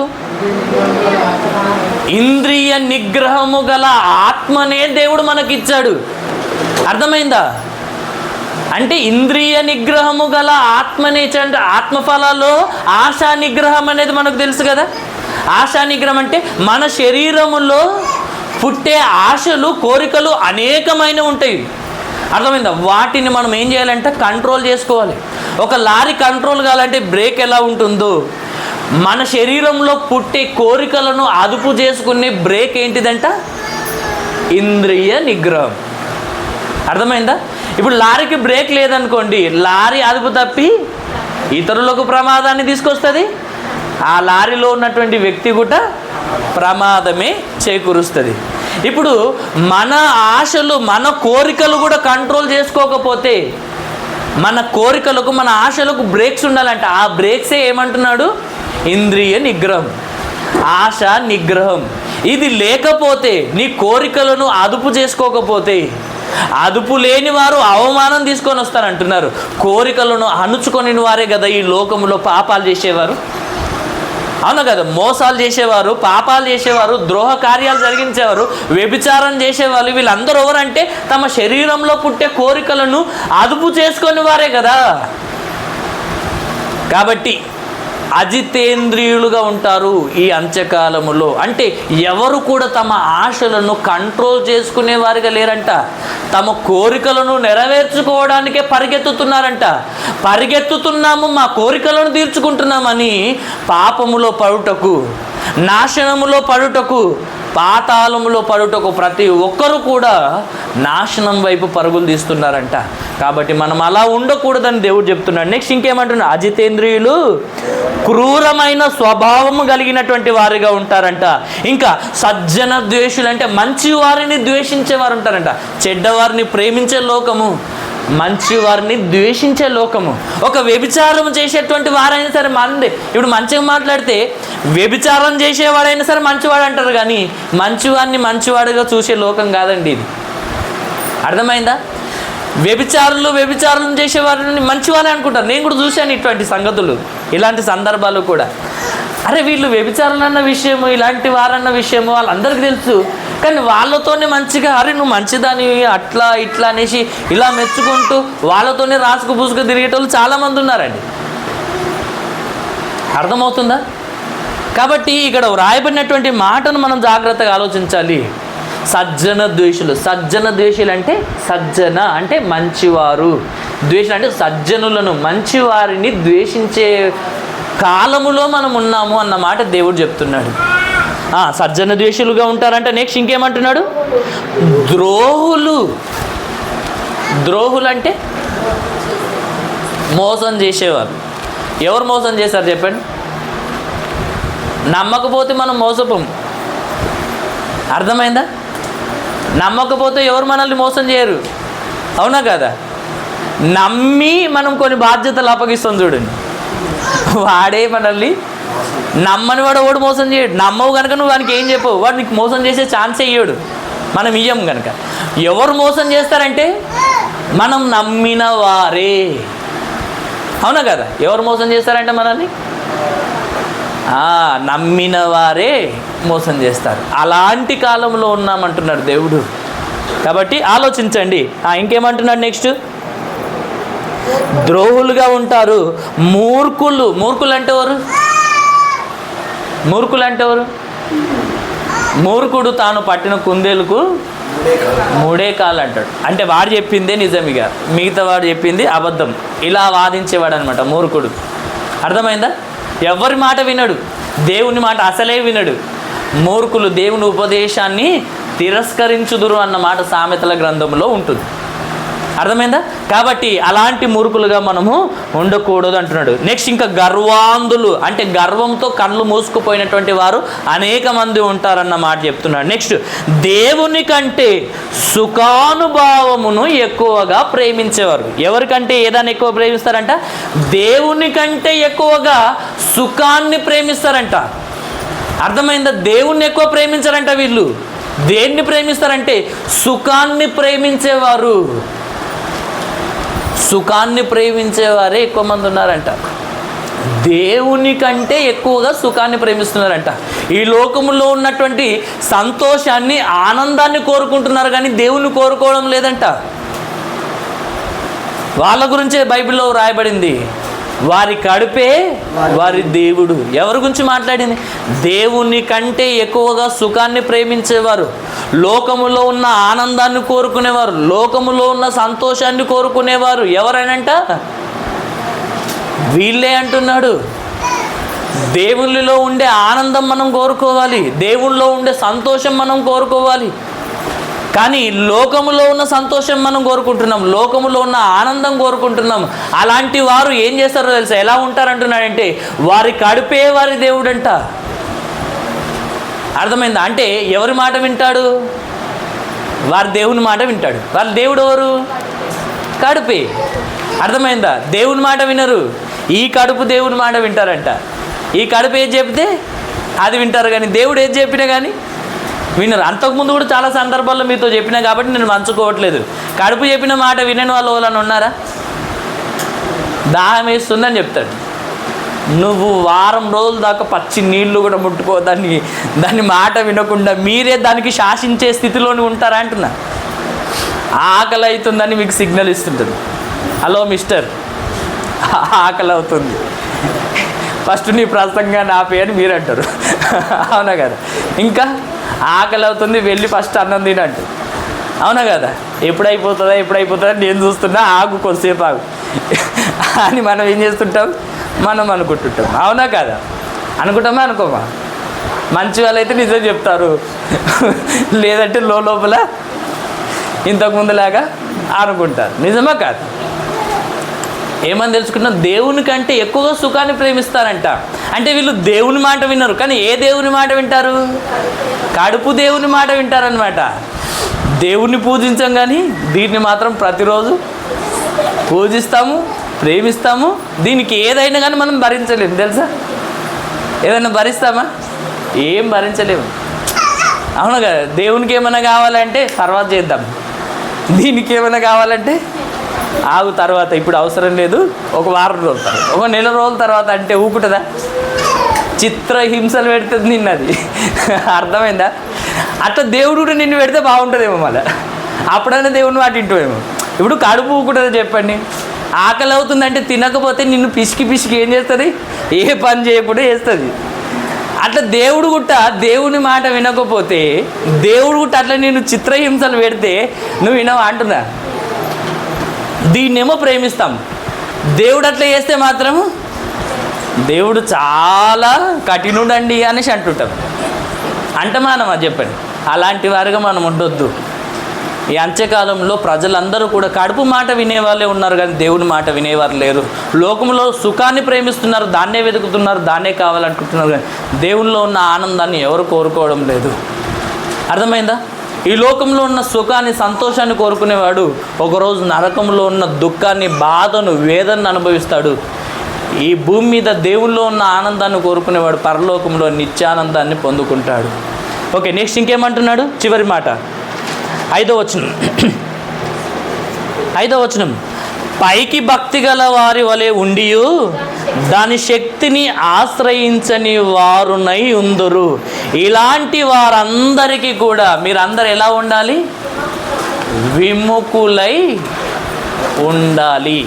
ఇంద్రియ నిగ్రహము గల ఆత్మనే దేవుడు మనకిచ్చాడు. అర్థమైందా? అంటే ఇంద్రియ నిగ్రహము గల ఆత్మనే అంటే ఆత్మఫలాల్లో ఆశా నిగ్రహం అనేది మనకు తెలుసు కదా. ఆశా నిగ్రహం అంటే మన శరీరములో పుట్టే ఆశలు, కోరికలు అనేకమైన ఉంటాయి. అర్థమైందా? వాటిని మనం ఏం చేయాలంటే కంట్రోల్ చేసుకోవాలి. ఒక లారీ కంట్రోల్ కావాలంటే బ్రేక్ ఎలా ఉంటుందో, మన శరీరంలో పుట్టే కోరికలను అదుపు చేసుకునే బ్రేక్ ఏంటిదంట? ఇంద్రియ నిగ్రహం. అర్థమైందా? ఇప్పుడు లారీకి బ్రేక్ లేదనుకోండి, లారీ అదుపు తప్పి ఇతరులకు ప్రమాదాన్ని తీసుకొస్తుంది, ఆ లారీలో ఉన్నటువంటి వ్యక్తి కూడా ప్రమాదమే చేకూరుస్తుంది. ఇప్పుడు మన ఆశలు, మన కోరికలు కూడా కంట్రోల్ చేసుకోకపోతే, మన కోరికలకు, మన ఆశలకు బ్రేక్స్ ఉండాలంట. ఆ బ్రేక్సే ఏమంటున్నాడు? ఇంద్రియ నిగ్రహం, ఆశ నిగ్రహం. ఇది లేకపోతే, నీ కోరికలను అదుపు చేసుకోకపోతే, అదుపు లేని వారు అవమానం తీసుకొని వస్తారంటున్నారు. కోరికలను అణుచుకొని వారే కదా ఈ లోకంలో పాపాలు చేసేవారు. అవును కదా? మోసాలు చేసేవారు, పాపాలు చేసేవారు, ద్రోహ కార్యాలు జరిగించేవారు, వ్యభిచారం చేసేవాళ్ళు, వీళ్ళందరూ ఎవరంటే తమ శరీరంలో పుట్టే కోరికలను అదుపు చేసుకొని వారే కదా. కాబట్టి అజితేంద్రియులుగా ఉంటారు ఈ అంత్యకాలములో. అంటే ఎవరు కూడా తమ ఆశలను కంట్రోల్ చేసుకునే వారిగా లేరంట. తమ కోరికలను నెరవేర్చుకోవడానికే పరిగెత్తుతున్నారంట. పరిగెత్తుతున్నాము, మా కోరికలను తీర్చుకుంటున్నామని పాపములో పడుటకు, నాశనములో పడుటకు, పాతాళములో పడుటకు ప్రతి ఒక్కరు కూడా నాశనం వైపు పరుగులు తీస్తున్నారంట. కాబట్టి మనం అలా ఉండకూడదని దేవుడు చెప్తున్నాడు. నెక్స్ట్ ఇంకేమంటున్నాడు? అజితేంద్రియులు క్రూరమైన స్వభావము కలిగినటువంటి వారిగా ఉంటారంట. ఇంకా సజ్జన ద్వేషులు అంటే మంచి వారిని ద్వేషించేవారు ఉంటారంట. చెడ్డవారిని ప్రేమించే లోకము, మంచి వారిని ద్వేషించే లోకము. ఒక వ్యభిచారం చేసేటువంటి వారైనా సరే ఇప్పుడు మంచిగా మాట్లాడితే వ్యభిచారం చేసేవాడైనా సరే మంచివాడు అంటారు, కానీ మంచివాడిని మంచివాడుగా చూసే లోకం కాదండి ఇది. అర్థమైందా? వ్యభిచారం చేసేవారిని మంచివారే అనుకుంటారు. నేను కూడా చూశాను ఇటువంటి సంగతులు, ఇలాంటి సందర్భాలు కూడా. అరే వీళ్ళు వ్యభిచారం అన్న విషయము, ఇలాంటి వారన్న విషయము వాళ్ళందరికీ తెలుసు, కానీ వాళ్ళతోనే మంచిగా అరే నువ్వు మంచిదాని అట్లా ఇట్లా అనేసి ఇలా మెచ్చుకుంటూ వాళ్ళతోనే రాసుకు పూసుకు తిరిగేటోళ్ళు చాలామంది ఉన్నారండి. అర్థమవుతుందా? కాబట్టి ఇక్కడ వ్రాయబడినటువంటి మాటను మనం జాగ్రత్తగా ఆలోచించాలి. సజ్జన ద్వేషులు. సజ్జన ద్వేషులు అంటే సజ్జన అంటే మంచివారు, ద్వేషులు అంటే సజ్జనులను, మంచివారిని ద్వేషించే కాలములో మనం ఉన్నాము అన్నమాట దేవుడు చెప్తున్నాడు. సజ్జన ద్వేషులుగా ఉంటారంటే నెక్స్ట్ ఇంకేమంటున్నాడు? ద్రోహులు. ద్రోహులు అంటే మోసం చేసేవారు. ఎవరు మోసం చేశారు చెప్పండి? నమ్మకపోతే మనం మోసపోం. అర్థమైందా? నమ్మకపోతే ఎవరు మనల్ని మోసం చేయరు, అవునా కదా? నమ్మి మనం కొన్ని బాధ్యతలు అప్పగిస్తాం చూడండి, వాడే మనల్ని నమ్మని వాడు ఎవడు మోసం చేయడు. నమ్మవు కనుక నువ్వు వానికి ఏం చెప్పవు, వాడు నీకు మోసం చేసే ఛాన్సే ఇయ్యడు, మనం ఇయ్యం కనుక. ఎవరు మోసం చేస్తారంటే మనం నమ్మిన వారే, అవునా కదా? ఎవరు మోసం చేస్తారంటే మనల్ని నమ్మిన వారే మోసం చేస్తారు. అలాంటి కాలంలో ఉన్నామంటున్నాడు దేవుడు. కాబట్టి ఆలోచించండి. ఇంకేమంటున్నాడు నెక్స్ట్? ద్రోహులుగా ఉంటారు. మూర్ఖులు. మూర్ఖులు అంటే ఎవరు? మూర్ఖులు అంటే ఎవరు? మూర్ఖుడు తాను పట్టిన కుందేలుకు మూడే కాళ్ళు అంటాడు. అంటే వాడు చెప్పిందే నిజమిగా, మిగతా వాడు చెప్పింది అబద్ధం, ఇలా వాదించేవాడు అనమాట మూర్ఖుడు. అర్థమైందా? ఎవరి మాట వినడు, దేవుని మాట అసలే వినడు. మూర్ఖులు దేవుని ఉపదేశాన్ని తిరస్కరించుదురు అన్న మాట సామెతల గ్రంథంలో ఉంటుంది. అర్థమైందా? కాబట్టి అలాంటి మూర్ఖులుగా మనము ఉండకూడదు అంటున్నాడు. నెక్స్ట్ ఇంకా గర్వాంధులు, అంటే గర్వంతో కళ్ళు మూసుకుపోయినటువంటి వారు అనేక మంది ఉంటారన్న మాట చెప్తున్నాడు. నెక్స్ట్ దేవుని కంటే సుఖానుభావమును ఎక్కువగా ప్రేమించేవారు. ఎవరికంటే ఏదాన్ని ఎక్కువ ప్రేమిస్తారంట? దేవుని కంటే ఎక్కువగా సుఖాన్ని ప్రేమిస్తారంట. అర్థమైందా? దేవుణ్ణి ఎక్కువ ప్రేమించారంట వీళ్ళు. దేన్ని ప్రేమిస్తారంటే సుఖాన్ని ప్రేమించేవారు. సుఖాన్ని ప్రేమించేవారే ఎక్కువ మంది ఉన్నారంట. దేవుని కంటే ఎక్కువగా సుఖాన్ని ప్రేమిస్తున్నారంట. ఈ లోకములో ఉన్నటువంటి సంతోషాన్ని, ఆనందాన్ని కోరుకుంటున్నారు కానీ దేవుని కోరుకోవడం లేదంట. వాళ్ళ గురించే బైబిల్లో రాయబడింది, వారి కడుపే వారి దేవుడు. ఎవరి గురించి మాట్లాడింది? దేవుని కంటే ఎక్కువగా సుఖాన్ని ప్రేమించేవారు, లోకములో ఉన్న ఆనందాన్ని కోరుకునేవారు, లోకములో ఉన్న సంతోషాన్ని కోరుకునేవారు ఎవరైనంట? వీళ్ళే అంటున్నాడు. దేవునిలో ఉండే ఆనందం మనం కోరుకోవాలి, దేవునిలో ఉండే సంతోషం మనం కోరుకోవాలి. కానీ లోకములో ఉన్న సంతోషం మనం కోరుకుంటున్నాం, లోకములో ఉన్న ఆనందం కోరుకుంటున్నాం. అలాంటి వారు ఏం చేస్తారో తెలుసా? ఎలా ఉంటారంటున్నాడంటే వారి కడుపే వారి దేవుడంట. అర్థమైందా? అంటే ఎవరి మాట వింటాడు? వారి దేవుని మాట వింటాడు. వాళ్ళ దేవుడు ఎవరు? కడుపే. అర్థమైందా? దేవుని మాట వినరు, ఈ కడుపు దేవుని మాట వింటారంట. ఈ కడుపు ఏది చెప్తే అది వింటారు, కానీ దేవుడు ఏది చెప్పినా కానీ వినరు. అంతకుముందు కూడా చాలా సందర్భాల్లో మీతో చెప్పినా కాబట్టి నేను పంచుకోవట్లేదు. కడుపు చెప్పిన మాట వినని వాళ్ళు వాళ్ళని ఉన్నారా? దాహం వేస్తుందని చెప్తాడు, నువ్వు వారం రోజుల దాకా పచ్చి నీళ్లు కూడా ముట్టుకో, దాన్ని మాట వినకుండా మీరే దానికి శాసించే స్థితిలోని ఉంటారా అంటున్నా. ఆకలి అవుతుందని మీకు సిగ్నల్ ఇస్తుంటుంది, హలో మిస్టర్ ఆకలి అవుతుంది, ఫస్ట్ నీ ప్రసంగాన్ని ఆపే అని మీరు అంటారు. అవునా కదా? ఇంకా ఆకలి అవుతుంది, వెళ్ళి ఫస్ట్ అన్నం తినంటు. అవునా కదా? ఎప్పుడైపోతుందా నేను చూస్తున్నా, ఆగు కొద్దిసేపు ఆగు అని మనం ఏం చేస్తుంటాం? మనం అనుకుంటుంటాం. అవునా కదా? అనుకుంటామా అనుకోమా? మంచి వాళ్ళైతే నిజం చెప్తారు, లేదంటే లోపల ఇంతకుముందులాగా అనుకుంటారు. నిజమా కాదు? ఏమని తెలుసుకున్నాం? దేవుని కంటే ఎక్కువగా సుఖాన్ని ప్రేమిస్తారంట. అంటే వీళ్ళు దేవుని మాట విన్నారు, కానీ ఏ దేవుని మాట వింటారు? కడుపు దేవుని మాట వింటారనమాట. దేవుణ్ణి పూజించాం కానీ దీన్ని మాత్రం ప్రతిరోజు పూజిస్తాము, ప్రేమిస్తాము. దీనికి ఏదైనా కానీ మనం భరించలేము, తెలుసా? ఏదైనా భరిస్తామా? ఏం భరించలేము. అవును కదా? దేవునికి ఏమైనా కావాలంటే తర్వాత చేద్దాం, దీనికి ఏమైనా కావాలంటే ఆగు తర్వాత, ఇప్పుడు అవసరం లేదు, ఒక వారం రోజుల తర్వాత, ఒక నెల రోజుల తర్వాత అంటే ఊకుంటుందా? చిత్రహింసలు పెడుతుంది నిన్నది. అర్థమైందా? అట్లా దేవుడు కూడా నిన్ను పెడితే బాగుంటుందేమో, మళ్ళీ అప్పుడైనా దేవుని మాట వింటామేమో. ఇప్పుడు కడుపు ఊకుంటుందా చెప్పండి? ఆకలి అవుతుందంటే తినకపోతే నిన్ను పిసికి ఏం చేస్తుంది? ఏ పని చేయకుండా చేస్తుంది. అట్లా దేవుడు గుట్ట దేవుని మాట వినకపోతే, దేవుడు గుట్ట అట్లా నేను చిత్రహింసలు పెడితే నువ్వు వినవా అంటున్నా? దీన్నేమో ప్రేమిస్తాం, దేవుడు అట్లా చేస్తే మాత్రము దేవుడు చాలా కఠినుడండి అనేసి అంటుంటాం. అంటమానమా చెప్పండి? అలాంటి వారిగా మనం ఉండొద్దు. ఈ అంత్యకాలంలో ప్రజలందరూ కూడా కడుపు మాట వినేవాళ్ళే ఉన్నారు, కానీ దేవుని మాట వినేవారు లేరు. లోకంలో సుఖాన్ని ప్రేమిస్తున్నారు, దాన్నే వెతుకుతున్నారు, దాన్నే కావాలనుకుంటున్నారు, కానీ దేవునిలో ఉన్న ఆనందాన్ని ఎవరు కోరుకోవడం లేదు. అర్థమైందా? ఈ లోకంలో ఉన్న సుఖాన్ని, సంతోషాన్ని కోరుకునేవాడు ఒకరోజు నరకంలో ఉన్న దుఃఖాన్ని, బాధను, వేదనను అనుభవిస్తాడు. ఈ భూమి మీద దేవుల్లో ఉన్న ఆనందాన్ని కోరుకునేవాడు పరలోకంలో నిత్యానందాన్ని పొందుకుంటాడు. Okay, next ఇంకేమంటున్నాడు? చివరి మాట, 5వ వచనం. పైకి భక్తి గల వారి వలె ఉండియు దాని శక్తిని ఆశ్రయించని వారునై ఉందురు. ఇలాంటి వారందరికీ కూడా మీరందరూ ఎలా ఉండాలి? విముఖులై ఉండాలి.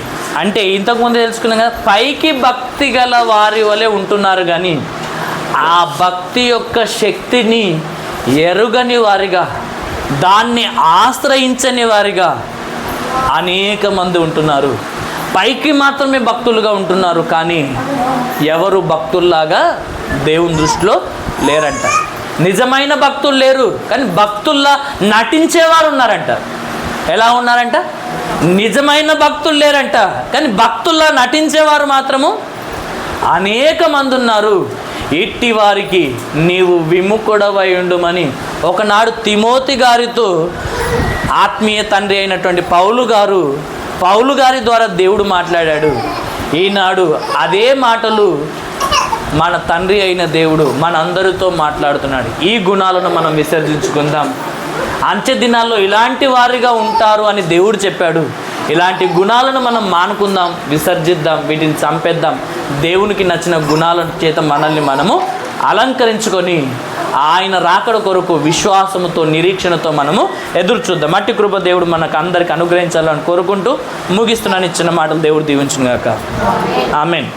అంటే ఇంతకుముందు తెలుసుకున్నాం కదా, పైకి భక్తి గల వారి వలె ఉంటున్నారు, కానీ ఆ భక్తి యొక్క శక్తిని ఎరుగని వారిగా, దాన్ని ఆశ్రయించని వారిగా అనేక మంది ఉంటున్నారు. పైకి మాత్రమే భక్తులుగా ఉంటున్నారు, కానీ ఎవరు భక్తుల్లాగా దేవుని దృష్టిలో లేరంట. నిజమైన భక్తులు లేరు, కానీ భక్తుల్లా నటించేవారు ఉన్నారంట. ఎలా ఉన్నారంట? నిజమైన భక్తులు లేరంట, కానీ భక్తుల్లా నటించేవారు మాత్రము అనేక మంది ఉన్నారు. ఇట్టి వారికి నీవు విముఖుడవై ఉండుమని ఒకనాడు తిమోతి గారితో ఆత్మీయ తండ్రి అయినటువంటి పౌలు గారి ద్వారా దేవుడు మాట్లాడాడు. ఈనాడు అదే మాటలు మన తండ్రి అయిన దేవుడు మనందరితో మాట్లాడుతున్నాడు. ఈ గుణాలను మనం విసర్జించుకుందాం. అంచె దినాల్లో ఇలాంటి వారిగా ఉంటారు అని దేవుడు చెప్పాడు. ఇలాంటి గుణాలను మనం మానుకుందాం, విసర్జిద్దాం, వీటిని చంపేద్దాం. దేవునికి నచ్చిన గుణాల చేత మనల్ని మనము అలంకరించుకొని ఆయన రాకడ కొరకు విశ్వాసముతో, నిరీక్షణతో మనము ఎదురు చూద్దాం. మట్టి కృప దేవుడు మనకు అందరికి అనుగ్రహించాలని కోరుకుంటూ ముగిస్తున్నాను. ఇచ్చిన మాటలు దేవుడు దీవించును గాక. ఆమేన్.